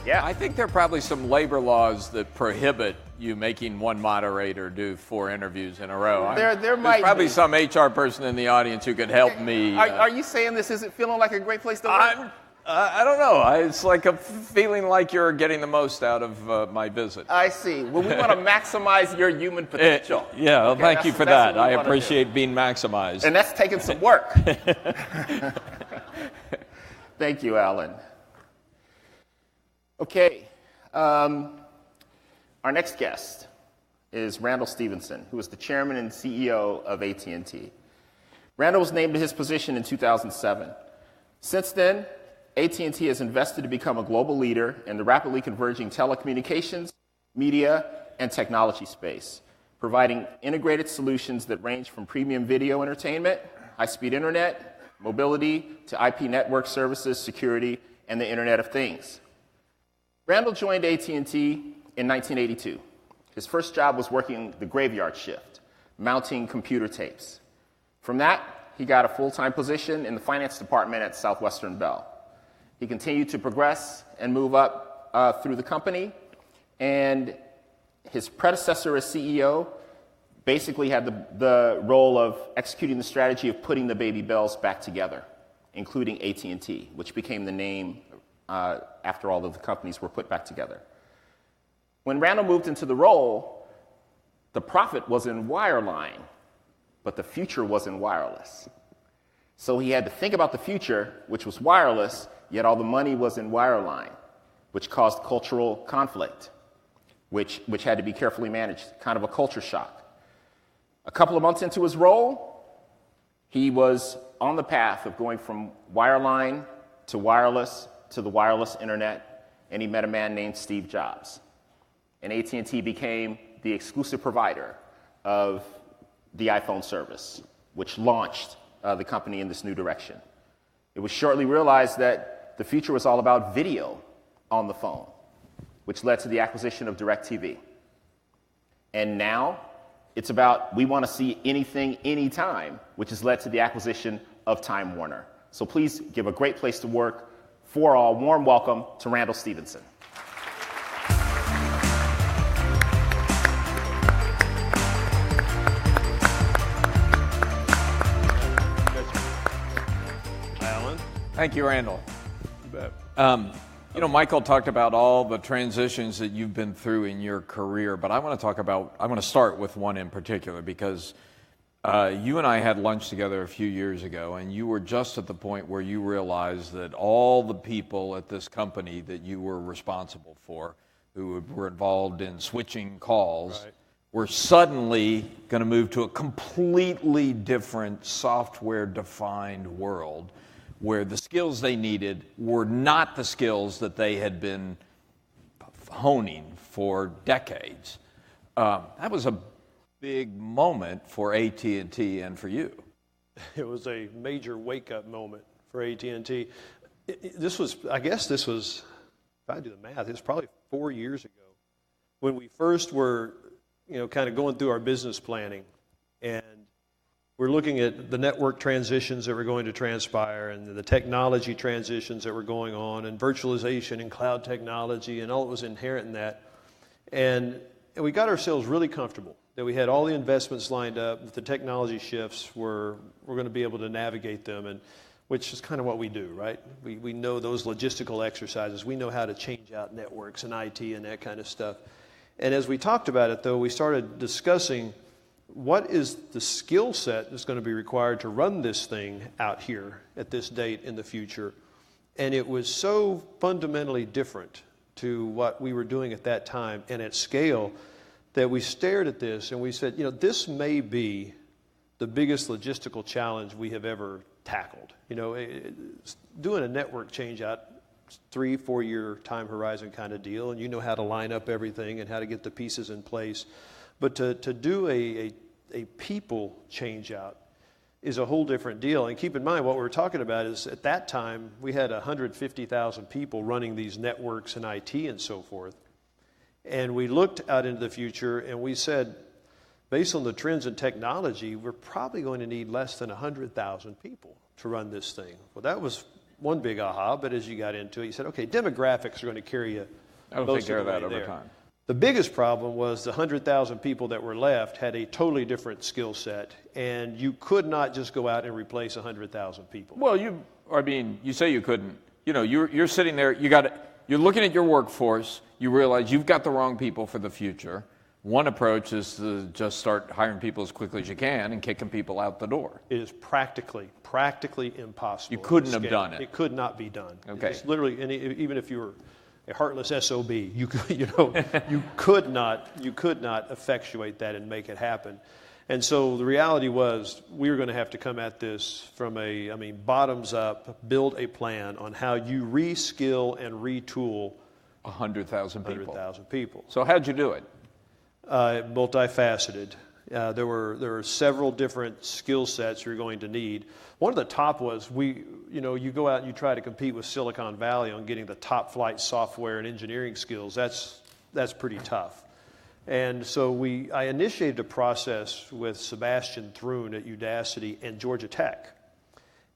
[SPEAKER 1] Yeah.
[SPEAKER 2] I think there are probably some labor laws that prohibit you making one moderator do 4 interviews in a row.
[SPEAKER 1] There might
[SPEAKER 2] There's probably
[SPEAKER 1] be.
[SPEAKER 2] some HR person in the audience who could help me.
[SPEAKER 1] Are you saying this isn't feeling like a great place to work?
[SPEAKER 2] I don't know. It's like a feeling like you're getting the most out of my visit.
[SPEAKER 1] I see. Well, we want to maximize your human potential.
[SPEAKER 2] Yeah, well,
[SPEAKER 1] Okay,
[SPEAKER 2] thank you
[SPEAKER 1] that's-
[SPEAKER 2] for
[SPEAKER 1] that's
[SPEAKER 2] that.
[SPEAKER 1] what we
[SPEAKER 2] I
[SPEAKER 1] wanna do.
[SPEAKER 2] appreciate being maximized.
[SPEAKER 1] And that's taking some work. Thank you, Alan. Okay. Our next guest is Randall Stephenson, who is the chairman and CEO of AT&T. Randall was named to his position in 2007. Since then, AT&T has invested to become a global leader in the rapidly converging telecommunications, media, and technology space, providing integrated solutions that range from premium video entertainment, high-speed internet, mobility, to IP network services, security, and the Internet of Things. Randall joined AT&T in 1982. His first job was working the graveyard shift, mounting computer tapes. From that, he got a full-time position in the finance department at Southwestern Bell. He continued to progress and move up through the company, and his predecessor as CEO basically had the role of executing the strategy of putting the baby bells back together, including AT&T, which became the name after all of the companies were put back together. When Randall moved into the role, the profit was in wireline, but the future was in wireless. So he had to think about the future, which was wireless, yet all the money was in wireline, which caused cultural conflict, which had to be carefully managed, kind of a culture shock. A couple of months into his role, he was on the path of going from wireline to the wireless internet, and he met a man named Steve Jobs. And AT&T became the exclusive provider of the iPhone service, which launched the company in this new direction. It was shortly realized that the future was all about video on the phone, which led to the acquisition of DirecTV. And now it's about we want to see anything, anytime, which has led to the acquisition of Time Warner. So please give a great place to work for all. Warm welcome to Randall Stephenson.
[SPEAKER 2] Thank you, Randall.
[SPEAKER 4] You bet.
[SPEAKER 2] You know, Michael talked about all the transitions that you've been through in your career, but I want to start with one in particular because you and I had lunch together a few years ago, and you were just at the point where you realized that all the people at this company that you were responsible for, who were involved in switching calls,
[SPEAKER 4] Right.
[SPEAKER 2] were suddenly going to move to a completely different software-defined world, where the skills they needed were not the skills that they had been honing for decades. That was a big moment for AT&T and for you.
[SPEAKER 4] It was a major wake-up moment for AT&T. This was, if I do the math, it's probably 4 years ago when we first were, kind of going through our business planning, and we're looking at the network transitions that were going to transpire and the technology transitions that were going on and virtualization and cloud technology and all that was inherent in that. And we got ourselves really comfortable that we had all the investments lined up, that the technology shifts we're going to be able to navigate them, and which is kind of what we do, right? We know those logistical exercises. We know how to change out networks and IT and that kind of stuff. And as we talked about it, though, we started discussing what is the skill set that's going to be required to run this thing out here at this date in the future. And it was so fundamentally different to what we were doing at that time and at scale that we stared at this and we said, this may be the biggest logistical challenge we have ever tackled. Doing a network change out, 3-4 year time horizon kind of deal, and you know how to line up everything and how to get the pieces in place. But to do a people change out is a whole different deal. And keep in mind, what we're talking about is at that time, we had 150,000 people running these networks and IT and so forth. And we looked out into the future and we said, based on the trends in technology, we're probably going to need less than 100,000 people to run this thing. Well, that was one big aha, but as you got into it, you said, okay, demographics are going to carry you.
[SPEAKER 2] That'll take care of that over time.
[SPEAKER 4] The biggest problem was the 100,000 people that were left had a totally different skill set, and you could not just go out and replace 100,000 people.
[SPEAKER 2] Well, you say you couldn't. You know, you're sitting there, you're looking at your workforce, you realize you've got the wrong people for the future. One approach is to just start hiring people as quickly as you can and kicking people out the door.
[SPEAKER 4] It is practically impossible.
[SPEAKER 2] You couldn't have done it.
[SPEAKER 4] It could not be done.
[SPEAKER 2] Okay.
[SPEAKER 4] It's literally, and even if you were a heartless SOB, you could not effectuate that and make it happen. And so the reality was we were going to have to come at this from bottoms up, build a plan on how you reskill and retool
[SPEAKER 2] 100,000 people.
[SPEAKER 4] 100,000 people.
[SPEAKER 2] So how'd you do it?
[SPEAKER 4] Multifaceted. There were several different skill sets you're going to need. One of the top was you go out and you try to compete with Silicon Valley on getting the top flight software and engineering skills. That's pretty tough. And so I initiated a process with Sebastian Thrun at Udacity and Georgia Tech.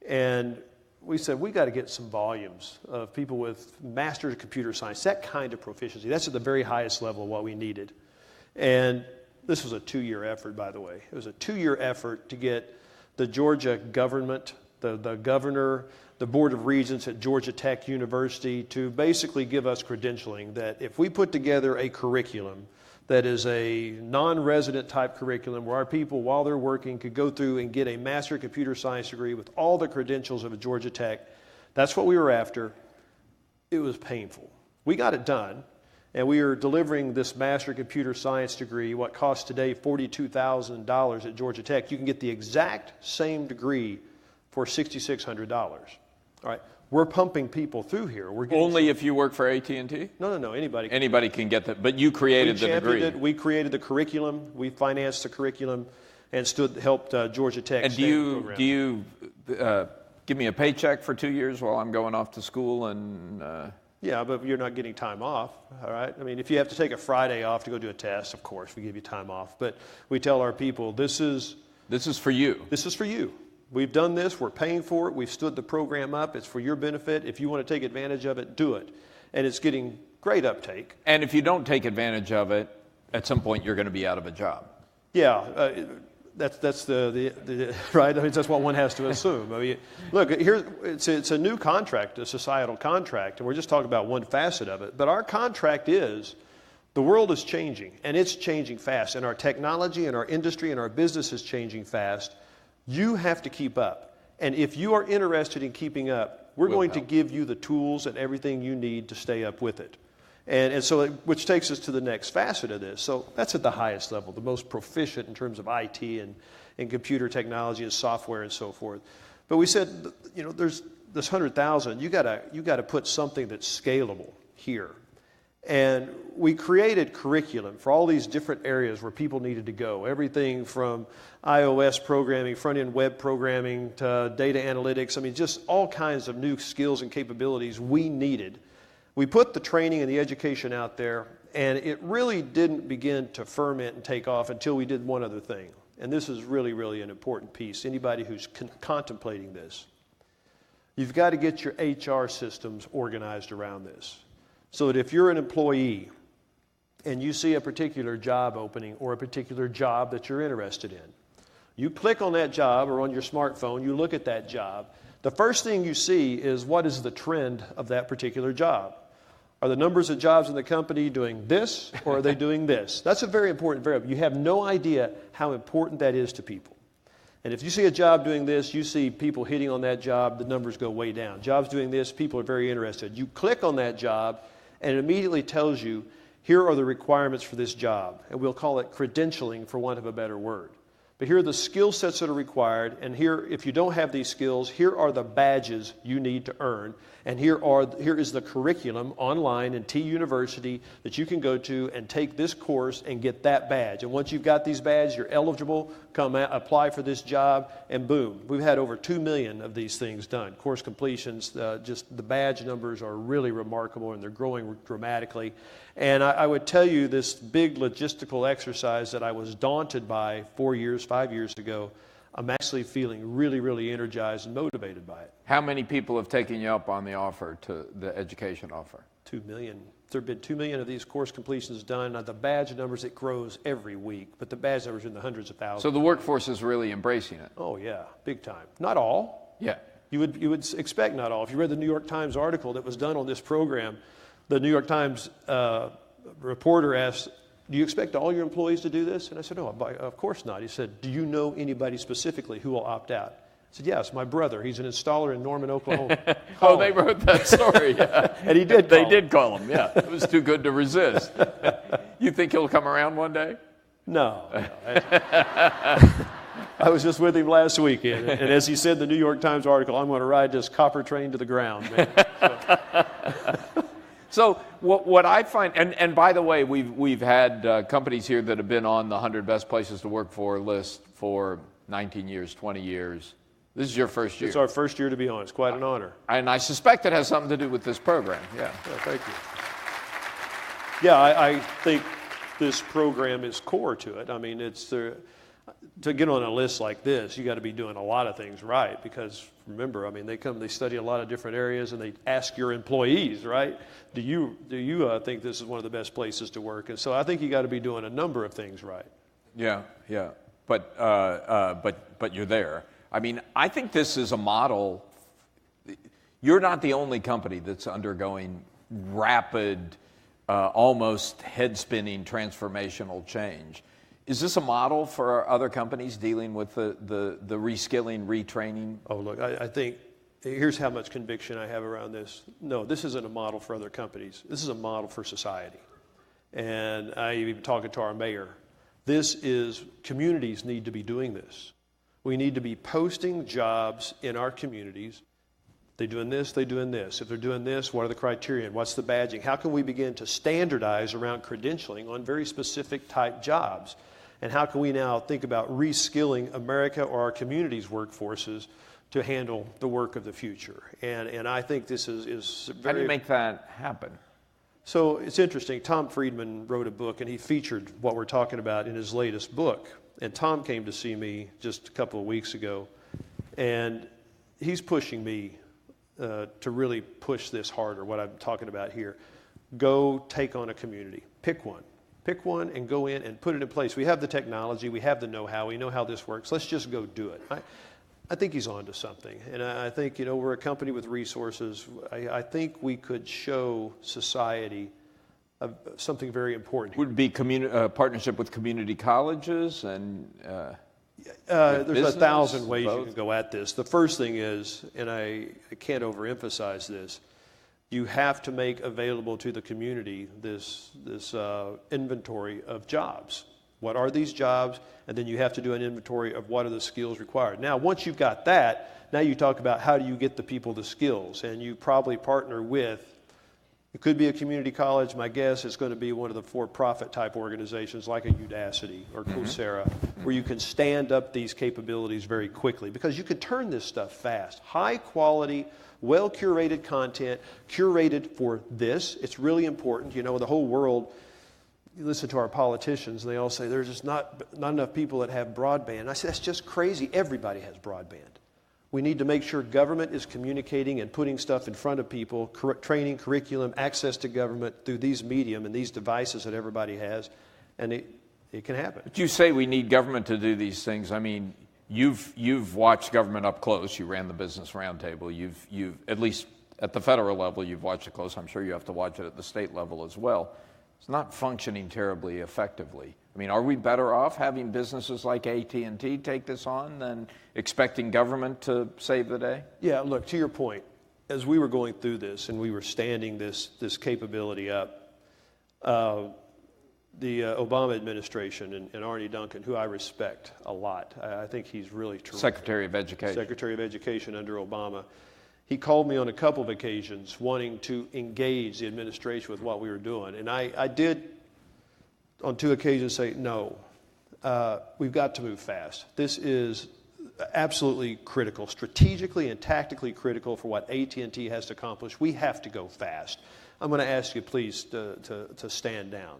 [SPEAKER 4] And we said, we got to get some volumes of people with Master's of Computer Science, that kind of proficiency. That's at the very highest level of what we needed. And this was a 2-year effort, by the way. It was a 2-year effort to get the Georgia government, the governor, the Board of Regents at Georgia Tech University to basically give us credentialing that if we put together a curriculum that is a non-resident type curriculum where our people, while they're working, could go through and get a Master of Computer Science degree with all the credentials of a Georgia Tech, that's what we were after. It was painful. We got it done. And we are delivering this Master of Computer Science degree, what costs today $42,000 at Georgia Tech. You can get the exact same degree for $6,600. All right, we're pumping people through here.
[SPEAKER 2] Only if you work for AT&T?
[SPEAKER 4] No, anybody.
[SPEAKER 2] Anybody can get that, but you created the degree.
[SPEAKER 4] We created the curriculum, we financed the curriculum, and helped Georgia Tech.
[SPEAKER 2] And do you give me a paycheck for 2 years while I'm going off to school and...
[SPEAKER 4] Yeah, but you're not getting time off, all right? I mean, if you have to take a Friday off to go do a test, of course, we give you time off. But we tell our people, this is
[SPEAKER 2] for you.
[SPEAKER 4] This is for you. We've done this. We're paying for it. We've stood the program up. It's for your benefit. If you want to take advantage of it, do it. And it's getting great uptake.
[SPEAKER 2] And if you don't take advantage of it, at some point you're going to be out of a job.
[SPEAKER 4] Yeah, that's the right. I mean, that's what one has to assume. I mean, look, it's a new contract, a societal contract, and we're just talking about one facet of it. But our contract is the world is changing, and it's changing fast, and our technology and our industry and our business is changing fast. You have to keep up, and if you are interested in keeping up, we're going to give you the tools and everything you need to stay up with it. And so, which takes us to the next facet of this. So that's at the highest level, the most proficient in terms of IT and computer technology and software and so forth. But we said, there's this 100,000. You got to put something that's scalable here. And we created curriculum for all these different areas where people needed to go. Everything from iOS programming, front-end web programming, to data analytics. I mean, just all kinds of new skills and capabilities we needed. We put the training and the education out there, and it really didn't begin to ferment and take off until we did one other thing. And this is really, really an important piece. Anybody who's contemplating this, you've got to get your HR systems organized around this. So that if you're an employee and you see a particular job opening or a particular job that you're interested in, you click on that job or on your smartphone, you look at that job. The first thing you see is what is the trend of that particular job. Are the numbers of jobs in the company doing this, or are they doing this? That's a very important variable. You have no idea how important that is to people. And if you see a job doing this, you see people hitting on that job, the numbers go way down. Jobs doing this, people are very interested. You click on that job, and it immediately tells you, here are the requirements for this job. And we'll call it credentialing, for want of a better word. But here are the skill sets that are required, and here, if you don't have these skills, here are the badges you need to earn, and here is the curriculum online in T University that you can go to and take this course and get that badge. And once you've got these badges, you're eligible, come out, apply for this job, and boom. We've had over 2 million of these things done. Course completions, just the badge numbers are really remarkable, and they're growing dramatically. And I would tell you this big logistical exercise that I was daunted by 5 years ago, I'm actually feeling really, really energized and motivated by it.
[SPEAKER 2] How many people have taken you up on the offer, to the education offer?
[SPEAKER 4] 2 million. There have been 2 million of these course completions done. Now, the badge numbers, it grows every week, but the badge numbers are in the hundreds of thousands.
[SPEAKER 2] So the workforce is really embracing it.
[SPEAKER 4] Oh, yeah, big time. Not all.
[SPEAKER 2] Yeah.
[SPEAKER 4] You would expect not all. If you read the New York Times article that was done on this program, the New York Times reporter asked, do you expect all your employees to do this? And I said, no, of course not. He said, do you know anybody specifically who will opt out? I said, yes, my brother. He's an installer in Norman, Oklahoma.
[SPEAKER 2] Oh, they wrote that story. Yeah.
[SPEAKER 4] And he did.
[SPEAKER 2] They did call him, yeah. It was too good to resist. You think he'll come around one day?
[SPEAKER 4] No. I was just with him last weekend, and as he said in the New York Times article, I'm going to ride this copper train to the ground, man.
[SPEAKER 2] So what I find, and by the way, we've had companies here that have been on the 100 best places to work for list for 19 years, 20 years. This is your first year.
[SPEAKER 4] It's our first year, to be honest. Quite an honor.
[SPEAKER 2] And I suspect it has something to do with this program. Yeah.
[SPEAKER 4] Thank you. Yeah, I think this program is core to it. I mean, to get on a list like this, you got to be doing a lot of things right, because remember, I mean, they study a lot of different areas, and they ask your employees, right? Do you think this is one of the best places to work? And so I think you got to be doing a number of things right.
[SPEAKER 2] Yeah. But you're there. I mean, I think this is a model. You're not the only company that's undergoing rapid, almost head-spinning transformational change. Is this a model for other companies dealing with the reskilling, retraining?
[SPEAKER 4] Oh, look, I think here's how much conviction I have around this. No, this isn't a model for other companies. This is a model for society. And I even talking to our mayor. Communities need to be doing this. We need to be posting jobs in our communities. They're doing this, they're doing this. If they're doing this, what are the criteria? What's the badging? How can we begin to standardize around credentialing on very specific type jobs? And how can we now think about reskilling America or our communities' workforces to handle the work of the future? And I think this is very...
[SPEAKER 2] How do you make that happen?
[SPEAKER 4] So it's interesting. Tom Friedman wrote a book, and he featured what we're talking about in his latest book. And Tom came to see me just a couple of weeks ago, and he's pushing me to really push this harder, what I'm talking about here. Go take on a community. Pick one and go in and put it in place. We have the technology, we have the know-how, we know how this works. Let's just go do it. I think he's on to something. And I think, we're a company with resources. I think we could show society something very important.
[SPEAKER 2] Would it be partnership with community colleges and
[SPEAKER 4] there's
[SPEAKER 2] business,
[SPEAKER 4] 1,000 ways
[SPEAKER 2] both?
[SPEAKER 4] You can go at this. The first thing is, and I can't overemphasize this, you have to make available to the community this inventory of jobs. What are these jobs? And then you have to do an inventory of what are the skills required. Now, once you've got that, now you talk about how do you get the people the skills. And you probably partner with, it could be a community college. My guess is going to be one of the for-profit type organizations like a Udacity or Coursera, where you can stand up these capabilities very quickly, because you can turn this stuff fast. High quality, well-curated content, curated for this. It's really important. The whole world, you listen to our politicians, and they all say there's just not enough people that have broadband. I say that's just crazy. Everybody has broadband. We need to make sure government is communicating and putting stuff in front of people, training, curriculum, access to government through these medium and these devices that everybody has, and it can happen.
[SPEAKER 2] But you say we need government to do these things. I mean, you've watched government up close. You ran the Business Roundtable. You've at least at the federal level, you've watched it close. I'm sure you have to watch it at the state level as well. It's not functioning terribly effectively. I mean, are we better off having businesses like AT&T take this on than expecting government to save the day?
[SPEAKER 4] Yeah, look, to your point, as we were going through this and we were standing this capability up, the Obama administration and Arne Duncan, who I respect a lot, I think he's really terrific.
[SPEAKER 2] Secretary of Education.
[SPEAKER 4] Secretary of Education under Obama. He called me on a couple of occasions wanting to engage the administration with what we were doing. And I did, on 2 occasions, say, no, we've got to move fast. This is absolutely critical, strategically and tactically critical for what AT&T has to accomplish. We have to go fast. I'm going to ask you, please, to stand down.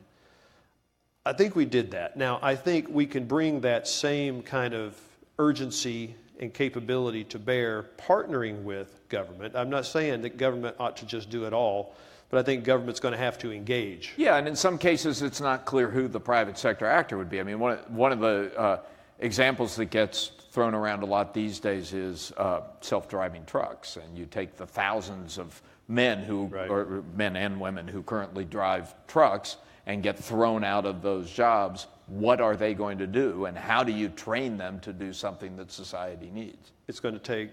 [SPEAKER 4] I think we did that. Now, I think we can bring that same kind of urgency and capability to bear partnering with government. I'm not saying that government ought to just do it all, but I think government's going to have to engage.
[SPEAKER 2] Yeah, and in some cases it's not clear who the private sector actor would be. I mean, one of the examples that gets thrown around a lot these days is self-driving trucks, and you take the thousands of men who,
[SPEAKER 4] Right.
[SPEAKER 2] or men and women who currently drive trucks and get thrown out of those jobs. What are they going to do, and how do you train them to do something that society needs?
[SPEAKER 4] It's going to take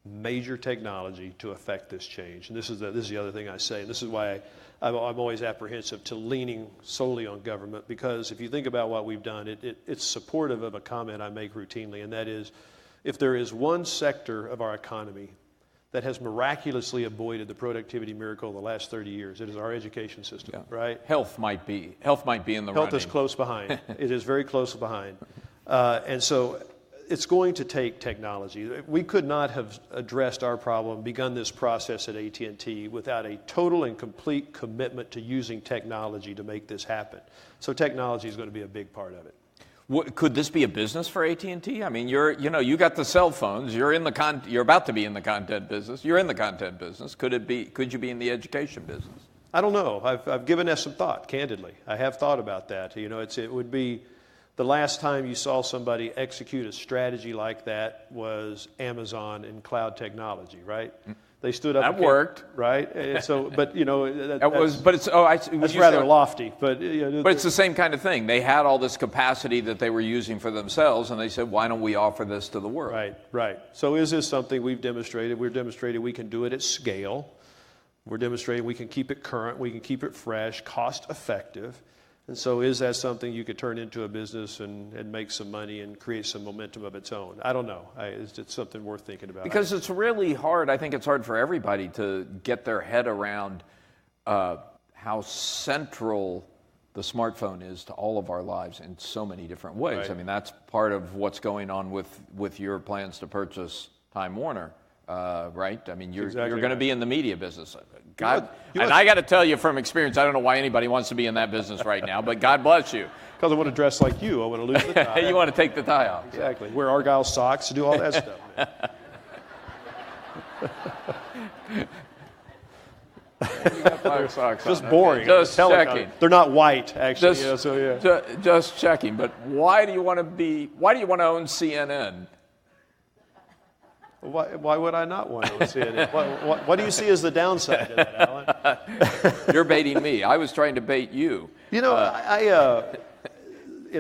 [SPEAKER 4] major technology to affect this change. And this is the other thing I say, and this is why I'm always apprehensive to leaning solely on government, because if you think about what we've done, it's supportive of a comment I make routinely, and that is, if there is one sector of our economy that has miraculously avoided the productivity miracle of the last 30 years, it is our education system,
[SPEAKER 2] Yeah.
[SPEAKER 4] right?
[SPEAKER 2] Health might be in the
[SPEAKER 4] Health
[SPEAKER 2] running.
[SPEAKER 4] is close behind. It is very close behind. And so it's going to take technology. We could not have addressed our problem, begun this process at AT&T without a total and complete commitment to using technology to make this happen. So technology is going to be a big part of it.
[SPEAKER 2] Could this be a business for AT&T? I mean, you got the cell phones. You're about to be in the content business. You're in the content business. Could you be in the education business?
[SPEAKER 4] I don't know. I've given that some thought, candidly. I have thought about that. It would be the last time you saw somebody execute a strategy like that was Amazon and cloud technology, right? They stood up.
[SPEAKER 2] That worked,
[SPEAKER 4] right? And so, but
[SPEAKER 2] that's
[SPEAKER 4] rather lofty. But
[SPEAKER 2] but it's the same kind of thing. They had all this capacity that they were using for themselves, and they said, "Why don't we offer this to the world?"
[SPEAKER 4] Right. So is this something we've demonstrated? We've demonstrated we can do it at scale. We're demonstrating we can keep it current, we can keep it fresh, cost effective. And so is that something you could turn into a business and make some money and create some momentum of its own? I don't know. It's something worth thinking about.
[SPEAKER 2] Because it's really hard. I think it's hard for everybody to get their head around how central the smartphone is to all of our lives in so many different ways.
[SPEAKER 4] Right.
[SPEAKER 2] I mean, that's part of what's going on with your plans to purchase Time Warner. Right? I mean, you're going to be in the media business. God, and I got to tell you from experience, I don't know why anybody wants to be in that business right now, but God bless you.
[SPEAKER 4] Because I want to dress like you. I want to lose the tie.
[SPEAKER 2] You want to take the tie off.
[SPEAKER 4] Exactly. Wear Argyle socks, do all that stuff. Just boring.
[SPEAKER 2] Just checking.
[SPEAKER 4] They're not white, actually.
[SPEAKER 2] Just checking. But why do you want to own CNN?
[SPEAKER 4] Why would I not want to see it? What do you see as the downside of that, Alan?
[SPEAKER 2] You're baiting me. I was trying to bait you.
[SPEAKER 4] In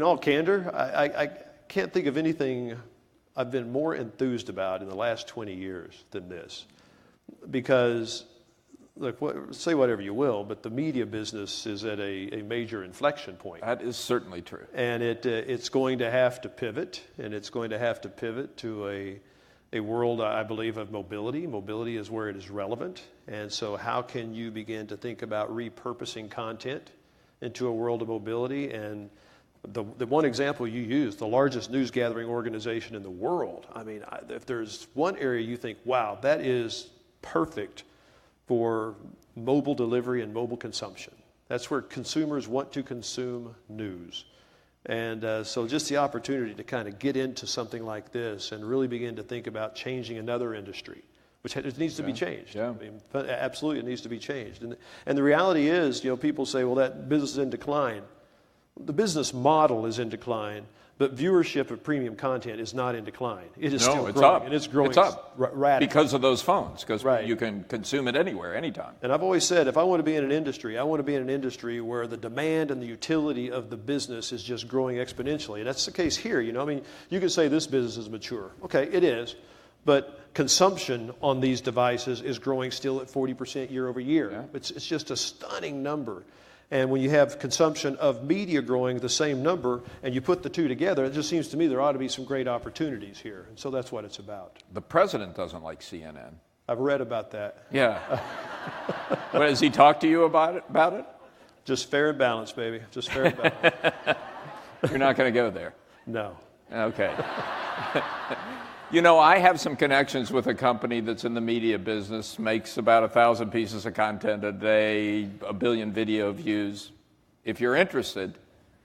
[SPEAKER 4] all candor, I can't think of anything I've been more enthused about in the last 20 years than this. Because, look, say whatever you will, but the media business is at a major inflection point.
[SPEAKER 2] That is certainly true.
[SPEAKER 4] And it's going to have to pivot, and it's going to have to pivot to a world, I believe, of mobility. Mobility is where it is relevant. And so how can you begin to think about repurposing content into a world of mobility? And the one example you used, the largest news gathering organization in the world, I mean, if there's one area you think, wow, that is perfect for mobile delivery and mobile consumption. That's where consumers want to consume news. And so just the opportunity to kind of get into something like this and really begin to think about changing another industry, which needs to be changed.
[SPEAKER 2] Yeah.
[SPEAKER 4] I mean, absolutely, it needs to be changed. And the reality is, people say, well, that business is in decline. The business model is in decline, but viewership of premium content is not in decline. It is still growing.
[SPEAKER 2] Up.
[SPEAKER 4] And it's growing radically.
[SPEAKER 2] Because of those phones, because
[SPEAKER 4] Right.
[SPEAKER 2] you can consume it anywhere, anytime.
[SPEAKER 4] And I've always said, if I want to be in an industry, I want to be in an industry where the demand and the utility of the business is just growing exponentially. And that's the case here. I mean, you can say this business is mature. Okay, it is. But consumption on these devices is growing still at 40% year over year.
[SPEAKER 2] Yeah.
[SPEAKER 4] It's just a stunning number. And when you have consumption of media growing the same number and you put the two together, it just seems to me there ought to be some great opportunities here. And so that's what it's about.
[SPEAKER 2] The president doesn't like CNN.
[SPEAKER 4] I've read about that.
[SPEAKER 2] Yeah. What, has he talked to you about it?
[SPEAKER 4] Just fair and balanced, baby. Just fair and balanced.
[SPEAKER 2] You're not going to go there.
[SPEAKER 4] No.
[SPEAKER 2] Okay. I have some connections with a company that's in the media business, makes about 1,000 pieces of content a day, 1 billion video views. If you're interested,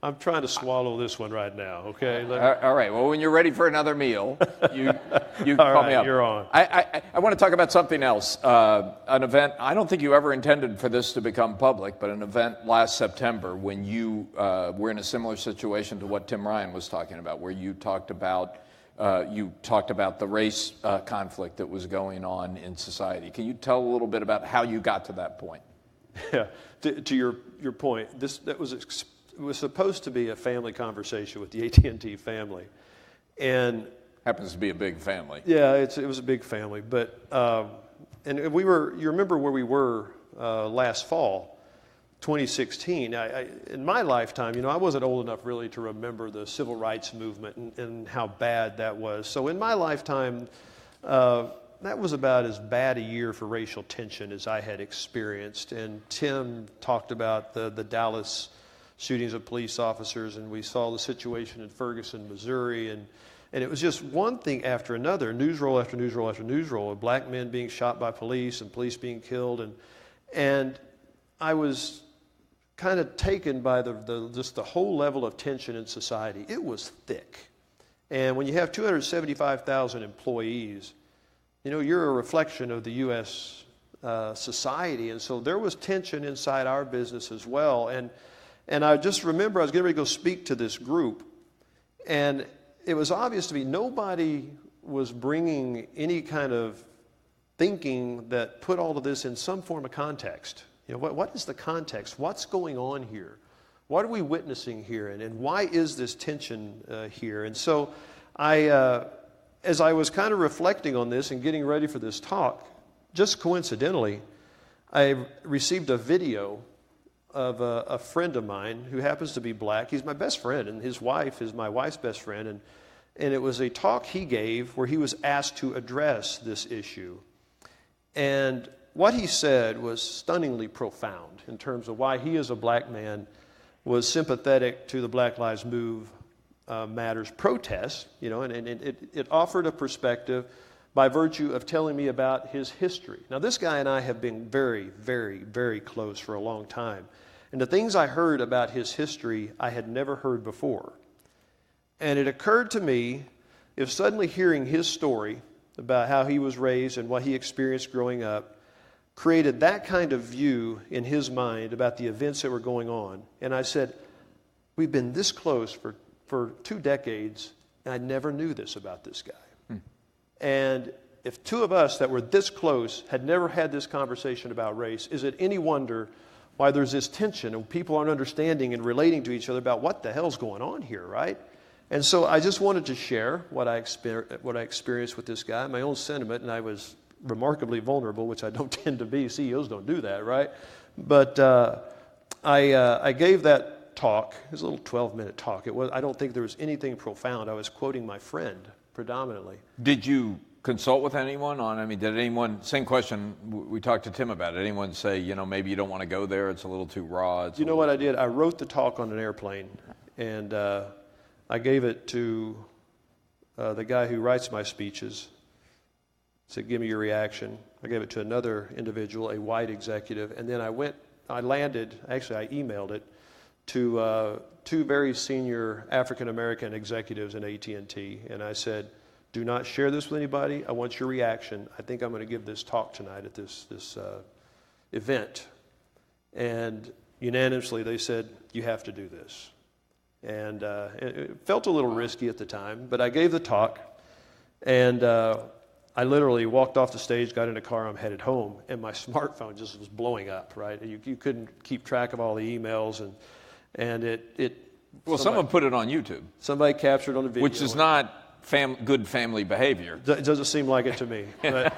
[SPEAKER 4] I'm trying to swallow this one right now, okay?
[SPEAKER 2] All right. Well, when you're ready for another meal, you
[SPEAKER 4] All
[SPEAKER 2] call me
[SPEAKER 4] right,
[SPEAKER 2] up.
[SPEAKER 4] you're on.
[SPEAKER 2] I want to talk about something else. An event, I don't think you ever intended for this to become public, but an event last September when you were in a similar situation to what Tim Ryan was talking about, where you talked about the race conflict that was going on in society. Can you tell a little bit about how you got to that point?
[SPEAKER 4] Yeah, to your point, it was supposed to be a family conversation with the AT&T family, and
[SPEAKER 2] happens to be a big family.
[SPEAKER 4] Yeah, it was a big family, but and you remember where we were last fall, 2016. In my lifetime, I wasn't old enough really to remember the civil rights movement and how bad that was. So in my lifetime, that was about as bad a year for racial tension as I had experienced. And Tim talked about the Dallas shootings of police officers, and we saw the situation in Ferguson, Missouri, and it was just one thing after another, news roll after news roll after news roll, of black men being shot by police and police being killed, and I was kind of taken by just the whole level of tension in society. It was thick, and when you have 275,000 employees, you're a reflection of the U.S. Society, and so there was tension inside our business as well, and I just remember I was getting ready to go speak to this group, and it was obvious to me nobody was bringing any kind of thinking that put all of this in some form of context. What is the context? What's going on here? What are we witnessing here? And why is this tension here? And so as I was kind of reflecting on this and getting ready for this talk, just coincidentally, I received a video of a friend of mine who happens to be black. He's my best friend, and his wife is my wife's best friend. And it was a talk he gave where he was asked to address this issue. And what he said was stunningly profound in terms of why he, as a black man, was sympathetic to the Black Lives Matters protests, and it offered a perspective by virtue of telling me about his history. Now, this guy and I have been very, very, very close for a long time. And the things I heard about his history, I had never heard before. And it occurred to me, if suddenly hearing his story about how he was raised and what he experienced growing up created that kind of view in his mind about the events that were going on. And I said, we've been this close for 2 decades, and I never knew this about this guy. And if two of us that were this close had never had this conversation about race, is it any wonder why there's this tension and people aren't understanding and relating to each other about what the hell's going on here, right? And so I just wanted to share what I experienced with this guy, my own sentiment, and I was remarkably vulnerable, which I don't tend to be. CEOs don't do that, right? But I gave that talk. It was a little 12-minute talk. I don't think there was anything profound. I was quoting my friend predominantly.
[SPEAKER 2] Did you consult with anyone did anyone, same question we talked to Tim about, anyone say, maybe you don't want to go there, it's a little too raw?
[SPEAKER 4] You know what I did? I wrote the talk on an airplane, and I gave it to the guy who writes my speeches. Said, give me your reaction. I gave it to another individual, a white executive, and then I emailed it to 2 very senior African-American executives in AT&T, and I said, do not share this with anybody. I want your reaction. I think I'm going to give this talk tonight at this event. And unanimously, they said, you have to do this. And it felt a little risky at the time, but I gave the talk, and I literally walked off the stage, got in a car, I'm headed home, and my smartphone just was blowing up, right? You couldn't keep track of all the emails, and
[SPEAKER 2] someone put it on YouTube.
[SPEAKER 4] Somebody captured on the video.
[SPEAKER 2] Which is not good family behavior.
[SPEAKER 4] It doesn't seem like it to me. But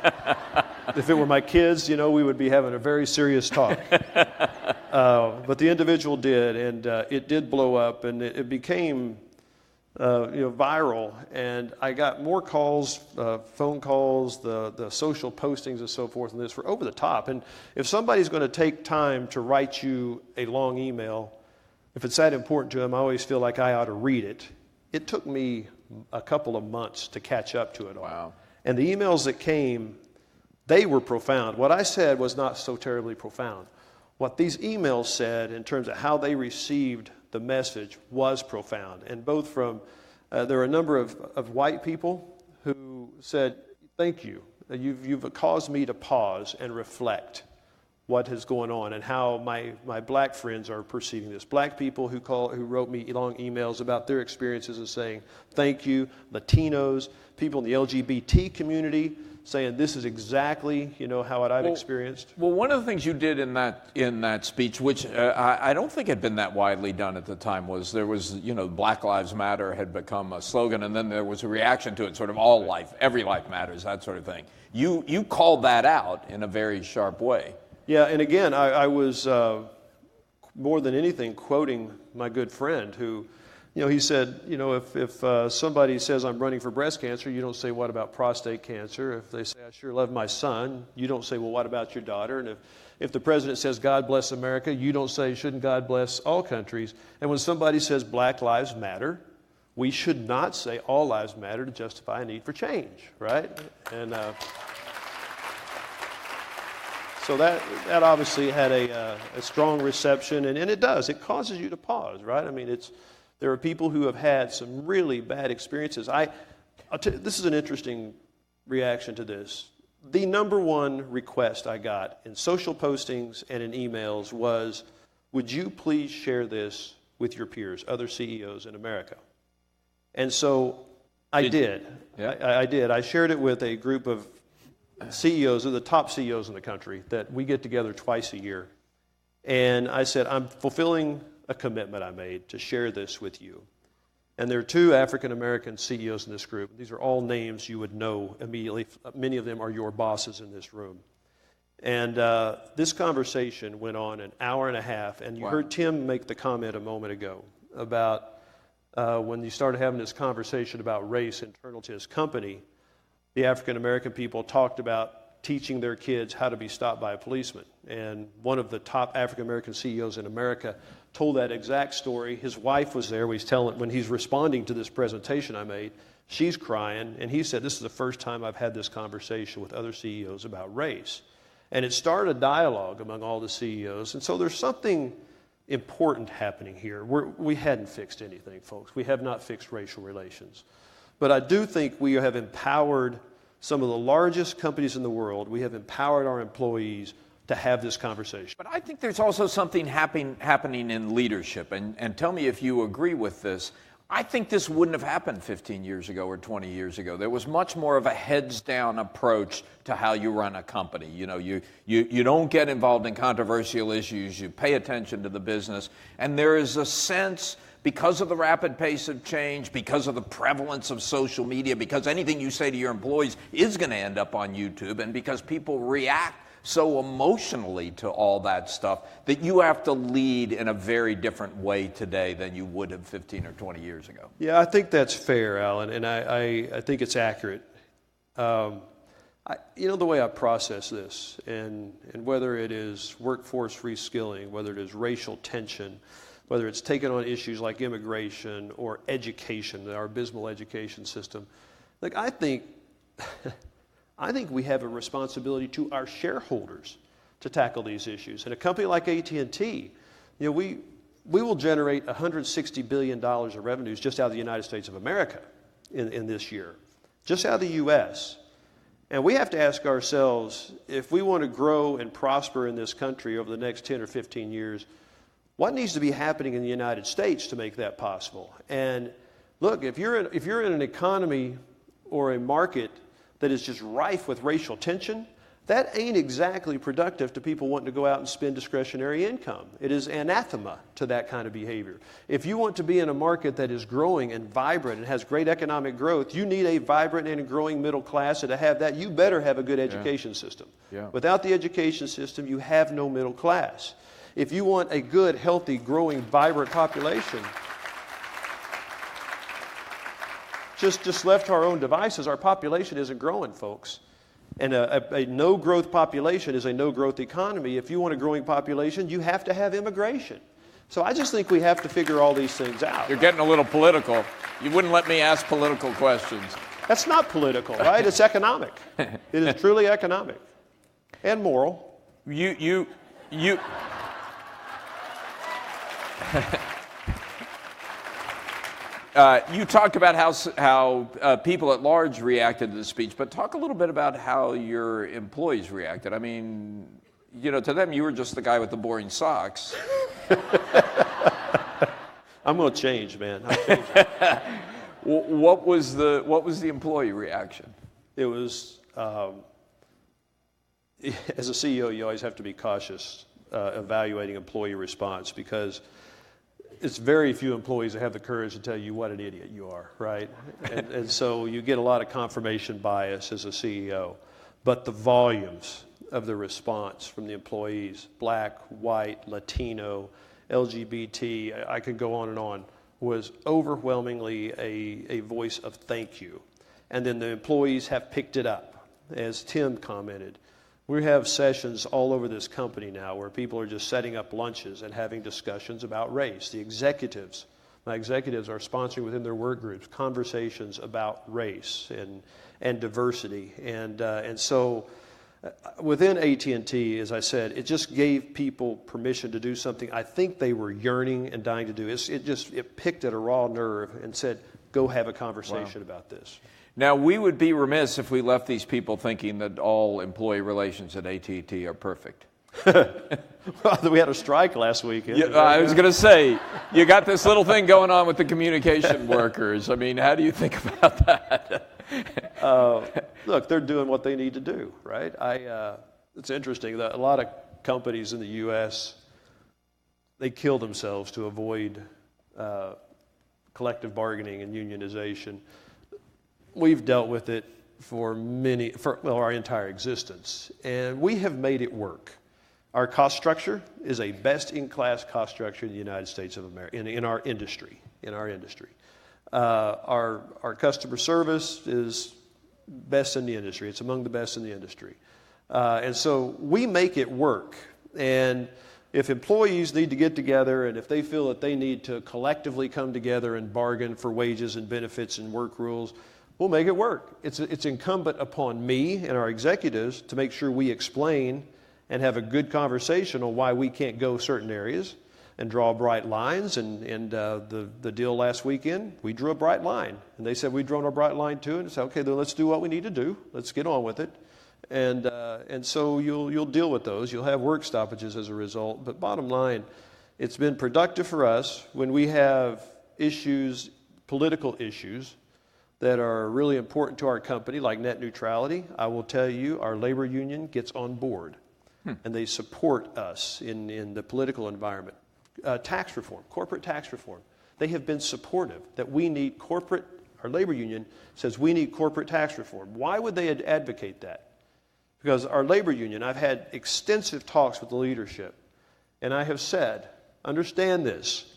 [SPEAKER 4] if it were my kids, we would be having a very serious talk. But the individual did, and it did blow up, and it became viral. And I got more calls, phone calls, the social postings and so forth, and this were over the top. And if somebody's going to take time to write you a long email, if it's that important to them, I always feel like I ought to read it. It took me a couple of months to catch up to it all.
[SPEAKER 2] Wow.
[SPEAKER 4] And the emails that came, they were profound. What I said was not so terribly profound. What these emails said in terms of how they received the message was profound. And both from, there were a number of white people who said, thank you. You've caused me to pause and reflect what is going on and how my black friends are perceiving this. Black people who wrote me long emails about their experiences and saying, thank you. Latinos, people in the LGBT community saying this is exactly, how I've experienced.
[SPEAKER 2] Well, one of the things you did in that speech, which I don't think had been that widely done at the time, was there was, Black Lives Matter had become a slogan, and then there was a reaction to it, sort of all life, every life matters, that sort of thing. You called that out in a very sharp way.
[SPEAKER 4] Yeah, and again, I was more than anything quoting my good friend who, he said, if somebody says I'm running for breast cancer, you don't say, what about prostate cancer? If they say, I sure love my son, you don't say, well, what about your daughter? And if the president says, God bless America, you don't say, shouldn't God bless all countries? And when somebody says Black Lives Matter, we should not say all lives matter to justify a need for change, right? And so that obviously had a strong reception, and it does. It causes you to pause, right? I mean, there are people who have had some really bad experiences. This is an interesting reaction to this. The number one request I got in social postings and in emails was, would you please share this with your peers, other CEOs in America? And so I did. Yeah. I did. I shared it with a group of CEOs, of the top CEOs in the country, that we get together twice a year. And I said, I'm fulfilling a commitment I made to share this with you. And there are two African-American CEOs in this group. These are all names you would know immediately. Many of them are your bosses in this room. And this conversation went on an hour and a half. And you heard Tim make the comment a moment ago about when you started having this conversation about race internal to his company, the African-American people talked about teaching their kids how to be stopped by a policeman. And one of the top African-American CEOs in America told that exact story. His wife was there when he's responding to this presentation I made. She's crying, and he said, this is the first time I've had this conversation with other CEOs about race. And it started a dialogue among all the CEOs. And so there's something important happening here. We hadn't fixed anything, folks. We have not fixed racial relations. But I do think we have empowered some of the largest companies in the world. We have empowered our employees to have this conversation.
[SPEAKER 2] But I think there's also something happening in leadership. And tell me if you agree with this. I think this wouldn't have happened 15 years ago or 20 years ago. There was much more of a heads-down approach to how you run a company. You don't get involved in controversial issues. You pay attention to the business. And there is a sense, because of the rapid pace of change, because of the prevalence of social media, because anything you say to your employees is going to end up on YouTube, and because people react so emotionally to all that stuff, that you have to lead in a very different way today than you would have 15 or 20 years ago.
[SPEAKER 4] Yeah, I think that's fair, Alan, and I think it's accurate. The way I process this, and whether it is workforce reskilling, whether it is racial tension, whether it's taking on issues like immigration or education, our abysmal education system, I think we have a responsibility to our shareholders to tackle these issues. And a company like AT&T, we will generate $160 billion of revenues just out of the United States of America in this year, just out of the U.S. And we have to ask ourselves, if we want to grow and prosper in this country over the next 10 or 15 years, what needs to be happening in the United States to make that possible? And look, if you're in an economy or a market that is just rife with racial tension, that ain't exactly productive to people wanting to go out and spend discretionary income. It is anathema to that kind of behavior. If you want to be in a market that is growing and vibrant and has great economic growth, you need a vibrant and growing middle class, and to have that, you better have a good education system. Yeah. Without the education system, you have no middle class. If you want a good, healthy, growing, vibrant population, just left to our own devices, our population isn't growing, folks. And a no-growth population is a no-growth economy. If you want a growing population, you have to have immigration. So I just think we have to figure all these things out.
[SPEAKER 2] You're getting a little political. You wouldn't let me ask political questions.
[SPEAKER 4] That's not political, right? It's economic. It is truly economic and moral.
[SPEAKER 2] You talked about how people at large reacted to the speech, but talk a little bit about how your employees reacted. I mean, to them, you were just the guy with the boring socks.
[SPEAKER 4] I'm going to change, man. I'm changing.
[SPEAKER 2] What was the employee reaction?
[SPEAKER 4] It was, as a CEO, you always have to be cautious evaluating employee response, because it's very few employees that have the courage to tell you what an idiot you are, right? And so you get a lot of confirmation bias as a CEO. But the volumes of the response from the employees, black, white, Latino, LGBT, I could go on, was overwhelmingly a voice of thank you. And then the employees have picked it up. As Tim commented, we have sessions all over this company now where people are just setting up lunches and having discussions about race. My executives are sponsoring within their work groups conversations about race and diversity. And so within AT&T, as I said, it just gave people permission to do something I think they were yearning and dying to do. It picked at a raw nerve and said, go have a conversation about this.
[SPEAKER 2] Now, we would be remiss if we left these people thinking that all employee relations at AT&T are perfect.
[SPEAKER 4] Well, we had a strike last week.
[SPEAKER 2] Yeah, I was going to say, you got this little thing going on with the communication workers. I mean, how do you think about that?
[SPEAKER 4] Look, they're doing what they need to do, right? It's interesting that a lot of companies in the U.S., they kill themselves to avoid collective bargaining and unionization. We've dealt with it for our entire existence, and we have made it work. Our cost structure is a best-in-class cost structure in the United States of America, in our industry. Our customer service is best in the industry. It's among the best in the industry. And so we make it work. And if employees need to get together and if they feel that they need to collectively come together and bargain for wages and benefits and work rules, we'll make it work. It's incumbent upon me and our executives to make sure we explain and have a good conversation on why we can't go certain areas and draw bright lines. And the deal last weekend, we drew a bright line. And they said we'd drawn a bright line too. And said, okay, then let's do what we need to do. Let's get on with it. And so you'll deal with those. You'll have work stoppages as a result. But bottom line, it's been productive for us when we have issues, political issues, that are really important to our company, like net neutrality. I will tell you, our labor union gets on board, and they support us in the political environment. Tax reform, corporate tax reform. They have been supportive that we need our labor union says we need corporate tax reform. Why would they advocate that? Because our labor union, I've had extensive talks with the leadership, and I have said, understand this,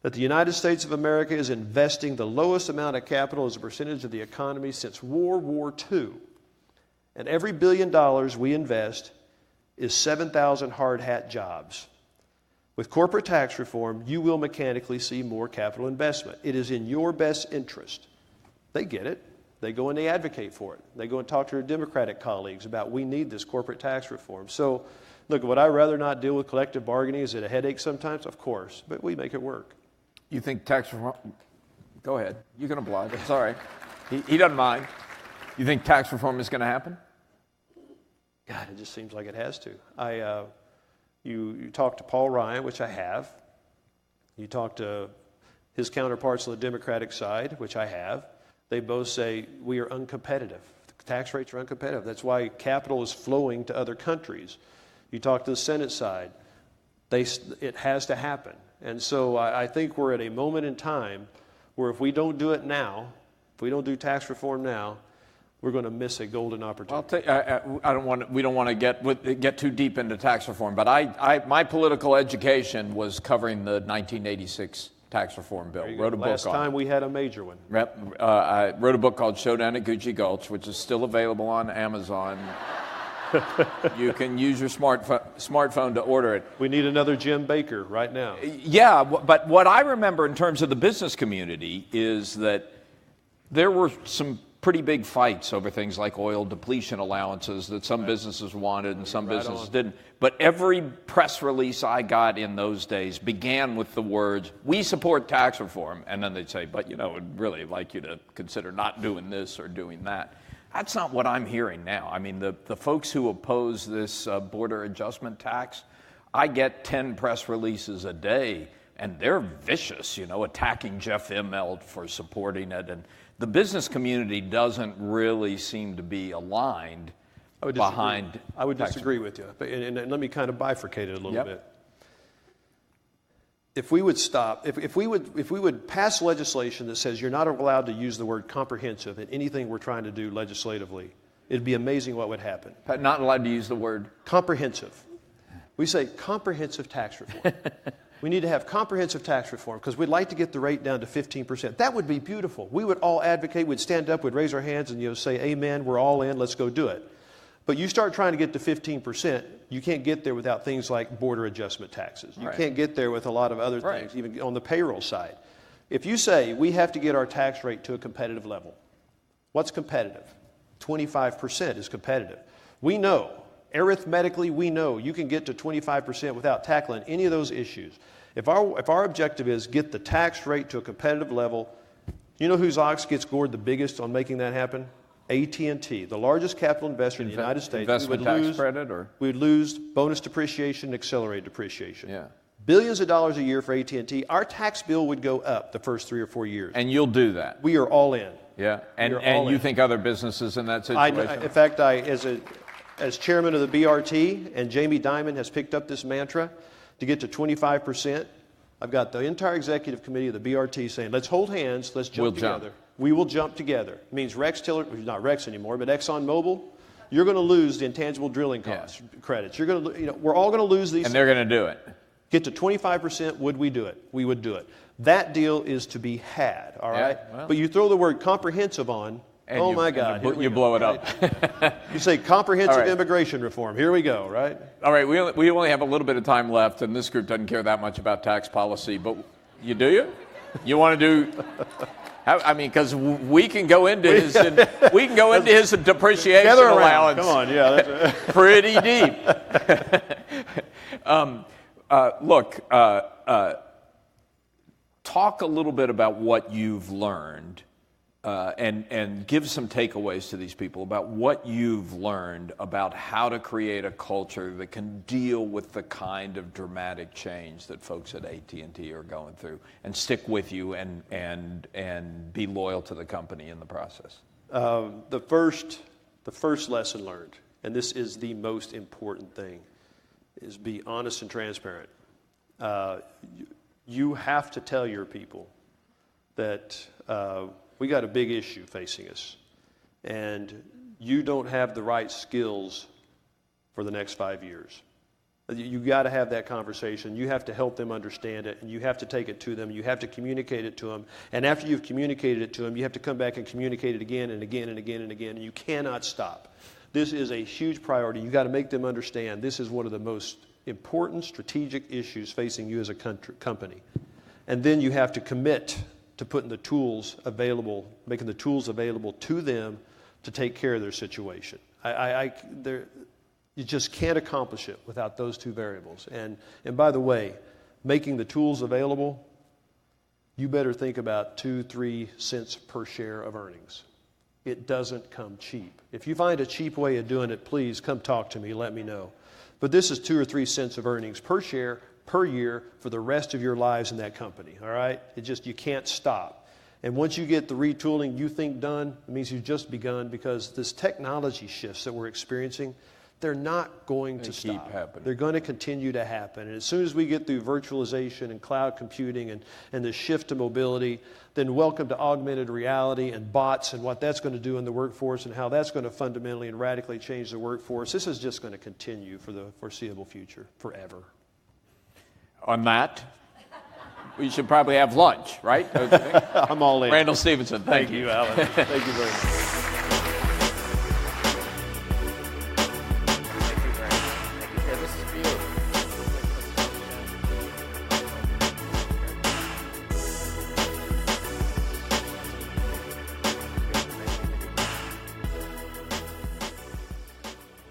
[SPEAKER 4] that the United States of America is investing the lowest amount of capital as a percentage of the economy since World War II. And every $1 billion we invest is 7,000 hard hat jobs. With corporate tax reform, you will mechanically see more capital investment. It is in your best interest. They get it. They go and they advocate for it. They go and talk to their Democratic colleagues about we need this corporate tax reform. So, look, would I rather not deal with collective bargaining? Is it a headache sometimes? Of course, but we make it work.
[SPEAKER 2] You think tax reform? Go ahead. You can oblige. It's all right. He doesn't mind. You think tax reform is going to happen?
[SPEAKER 4] God, it just seems like it has to. You talk to Paul Ryan, which I have. You talk to his counterparts on the Democratic side, which I have. They both say we are uncompetitive. The tax rates are uncompetitive. That's why capital is flowing to other countries. You talk to the Senate side. It has to happen. And so I think we're at a moment in time where if we don't do it now, if we don't do tax reform now, we're going to miss a golden opportunity.
[SPEAKER 2] We don't want to get too deep into tax reform, but my political education was covering the 1986 tax reform bill. Wrote a book on it.
[SPEAKER 4] Last time we had a major one.
[SPEAKER 2] I wrote a book called Showdown at Gucci Gulch, which is still available on Amazon. You can use your smartphone to order it.
[SPEAKER 4] We need another Jim Baker right now.
[SPEAKER 2] Yeah, but what I remember in terms of the business community is that there were some pretty big fights over things like oil depletion allowances that some businesses wanted and some businesses didn't. But every press release I got in those days began with the words, "We support tax reform," and then they'd say, "But we'd really like you to consider not doing this or doing that." That's not what I'm hearing now. I mean, the folks who oppose this border adjustment tax, I get 10 press releases a day, and they're vicious, attacking Jeff Immelt for supporting it. And the business community doesn't really seem to be aligned behind.
[SPEAKER 4] I would disagree with you. And let me kind of bifurcate it a little bit. If we would stop, if we would pass legislation that says you're not allowed to use the word comprehensive in anything we're trying to do legislatively, it'd be amazing what would happen.
[SPEAKER 2] Not allowed to use the word
[SPEAKER 4] comprehensive. We say comprehensive tax reform. We need to have comprehensive tax reform because we'd like to get the rate down to 15%. That would be beautiful. We would all advocate, we'd stand up, we'd raise our hands and say, amen, we're all in, let's go do it. But you start trying to get to 15%, you can't get there without things like border adjustment taxes. You can't get there with a lot of other things, even on the payroll side. If you say we have to get our tax rate to a competitive level, what's competitive? 25% is competitive. We know, arithmetically we know you can get to 25% without tackling any of those issues. If our objective is get the tax rate to a competitive level, you know whose ox gets gored the biggest on making that happen? AT&T, the largest capital investor in the United States.
[SPEAKER 2] Investment tax credit, or?
[SPEAKER 4] We would lose bonus depreciation and accelerated depreciation.
[SPEAKER 2] Yeah.
[SPEAKER 4] Billions of dollars a year for AT&T. Our tax bill would go up the first 3 or 4 years.
[SPEAKER 2] And you'll do that?
[SPEAKER 4] We are all in.
[SPEAKER 2] Yeah. And you think other businesses in that situation?
[SPEAKER 4] In fact, as chairman of the BRT, and Jamie Dimon has picked up this mantra to get to 25%, I've got the entire executive committee of the BRT saying, let's hold hands, let's jump together. We will jump together. It means Rex Tillerson, not Rex anymore, but ExxonMobil, you're going to lose the intangible drilling costs credits. You're going to, we're all going to lose these.
[SPEAKER 2] And they're going to do it.
[SPEAKER 4] Get to 25%, would we do it? We would do it. That deal is to be had, all right?
[SPEAKER 2] Well.
[SPEAKER 4] But you throw the word comprehensive on,
[SPEAKER 2] and
[SPEAKER 4] my God.
[SPEAKER 2] You blow it up.
[SPEAKER 4] You say comprehensive immigration reform. Here we go, right?
[SPEAKER 2] All right, we only have a little bit of time left, and this group doesn't care that much about tax policy, but you do? You want to do... I mean, because we can go into his depreciation allowance.
[SPEAKER 4] Come on, that's
[SPEAKER 2] pretty deep. Look, talk a little bit about what you've learned, and give some takeaways to these people about what you've learned about how to create a culture that can deal with the kind of dramatic change that folks at AT&T are going through, and stick with you and be loyal to the company in the process.
[SPEAKER 4] The first lesson learned, and this is the most important thing, is be honest and transparent. You have to tell your people that we got a big issue facing us, and you don't have the right skills for the next 5 years. You got to have that conversation. You have to help them understand it, and you have to take it to them. You have to communicate it to them, and after you've communicated it to them, you have to come back and communicate it again and again and again and again, and you cannot stop. This is a huge priority. You got to make them understand this is one of the most important strategic issues facing you as a company. And then you have to commit to putting the tools available, making the tools available to them to take care of their situation. You just can't accomplish it without those two variables. And by the way, making the tools available, you better think about 2-3 cents per share of earnings. It doesn't come cheap. If you find a cheap way of doing it, please come talk to me, let me know. But this is 2 or 3 cents of earnings per share per year for the rest of your lives in that company, all right? You can't stop. And once you get the retooling you think done, it means you've just begun, because this technology shifts that we're experiencing, they're not going to stop.
[SPEAKER 2] Keep happening.
[SPEAKER 4] They're going to continue to happen. And as soon as we get through virtualization and cloud computing and the shift to mobility, then welcome to augmented reality and bots and what that's going to do in the workforce and how that's going to fundamentally and radically change the workforce. This is just going to continue for the foreseeable future, forever.
[SPEAKER 2] On that, we should probably have lunch, right?
[SPEAKER 4] I'm all in.
[SPEAKER 2] Randall Stevenson, thank you.
[SPEAKER 4] Alan. Thank you very much.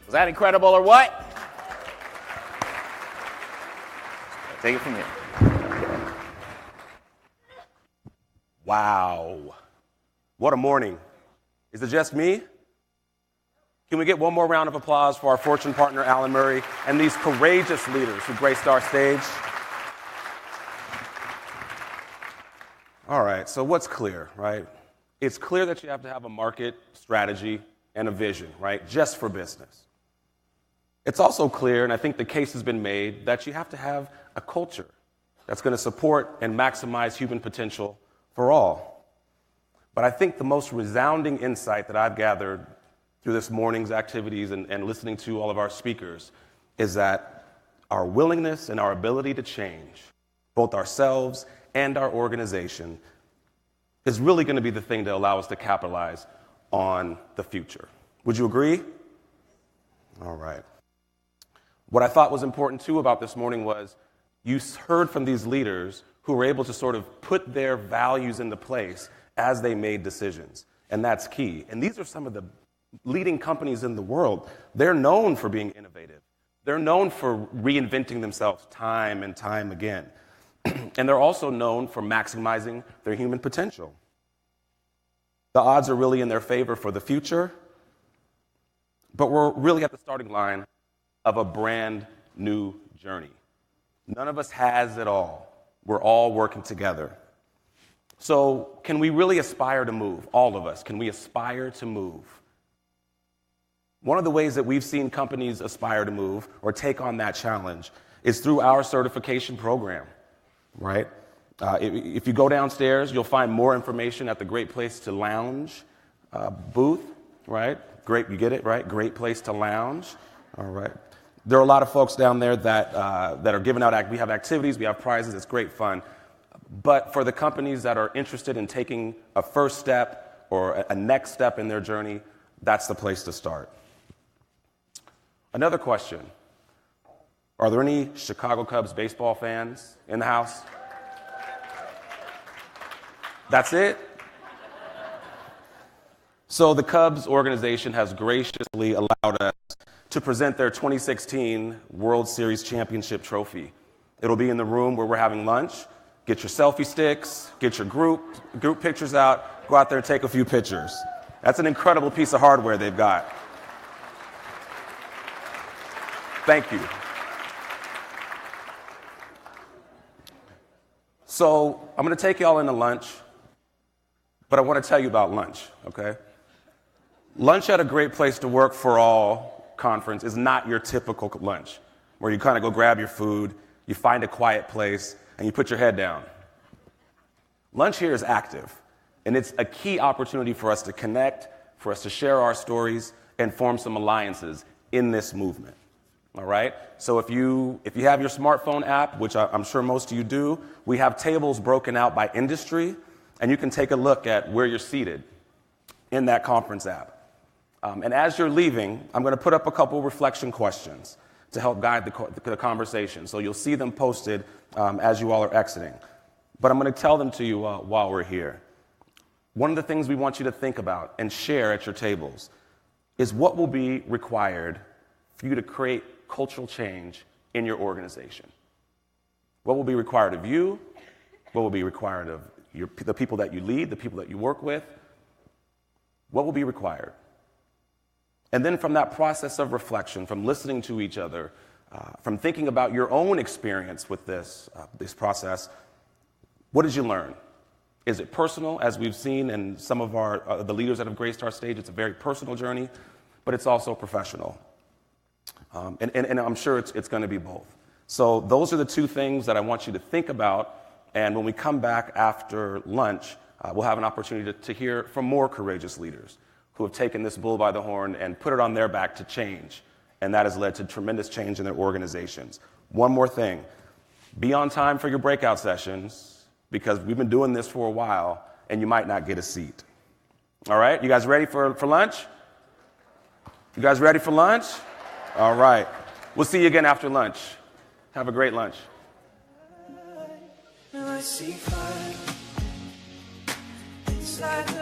[SPEAKER 1] Was that incredible or what? Take it from here.
[SPEAKER 5] Wow. What a morning. Is it just me? Can we get one more round of applause for our fortune partner, Alan Murray, and these courageous leaders who graced our stage? All right, so what's clear, right? It's clear that you have to have a market strategy and a vision, right, just for business. It's also clear, and I think the case has been made, that you have to have a culture that's going to support and maximize human potential for all. But I think the most resounding insight that I've gathered through this morning's activities and listening to all of our speakers is that our willingness and our ability to change, both ourselves and our organization, is really going to be the thing to allow us to capitalize on the future. Would you agree? All right. What I thought was important, too, about this morning was you heard from these leaders who were able to sort of put their values into place as they made decisions, and that's key. And these are some of the leading companies in the world. They're known for being innovative. They're known for reinventing themselves time and time again. And they're also known for maximizing their human potential. The odds are really in their favor for the future, but we're really at the starting line of a brand new journey. None of us has it all. We're all working together. So can we really aspire to move? All of us, can we aspire to move? One of the ways that we've seen companies aspire to move or take on that challenge is through our certification program, right? If you go downstairs, you'll find more information at the Great Place to Lounge booth, right? Great, you get it, right? Great Place to Lounge, all right. There are a lot of folks down there that are giving out, we have activities, we have prizes, it's great fun. But for the companies that are interested in taking a first step or a next step in their journey, that's the place to start. Another question. Are there any Chicago Cubs baseball fans in the house? That's it? So the Cubs organization has graciously allowed us to present their 2016 World Series Championship trophy. It'll be in the room where we're having lunch. Get your selfie sticks, get your group pictures out, go out there and take a few pictures. That's an incredible piece of hardware they've got. Thank you. So I'm going to take you all into lunch, but I want to tell you about lunch, okay? Lunch at a Great Place to Work for All conference is not your typical lunch, where you kind of go grab your food, you find a quiet place, and you put your head down. Lunch here is active, and it's a key opportunity for us to connect, for us to share our stories, and form some alliances in this movement. All right? So if you have your smartphone app, which I'm sure most of you do, we have tables broken out by industry, and you can take a look at where you're seated in that conference app. And as you're leaving, I'm going to put up a couple reflection questions to help guide the conversation. So you'll see them posted as you all are exiting. But I'm going to tell them to you while we're here. One of the things we want you to think about and share at your tables is what will be required for you to create cultural change in your organization. What will be required of you? What will be required of the people that you lead, the people that you work with? What will be required? And then from that process of reflection, from listening to each other, from thinking about your own experience with this process, what did you learn? Is it personal, as we've seen in some of the leaders that have graced our stage? It's a very personal journey, but it's also professional. And I'm sure it's going to be both. So those are the two things that I want you to think about. And when we come back after lunch, we'll have an opportunity to hear from more courageous leaders who have taken this bull by the horn and put it on their back to change. And that has led to tremendous change in their organizations. One more thing. Be on time for your breakout sessions, because we've been doing this for a while, and you might not get a seat. All right? You guys ready for lunch? You guys ready for lunch? All right. We'll see you again after lunch. Have a great lunch.
[SPEAKER 6] I see fire inside the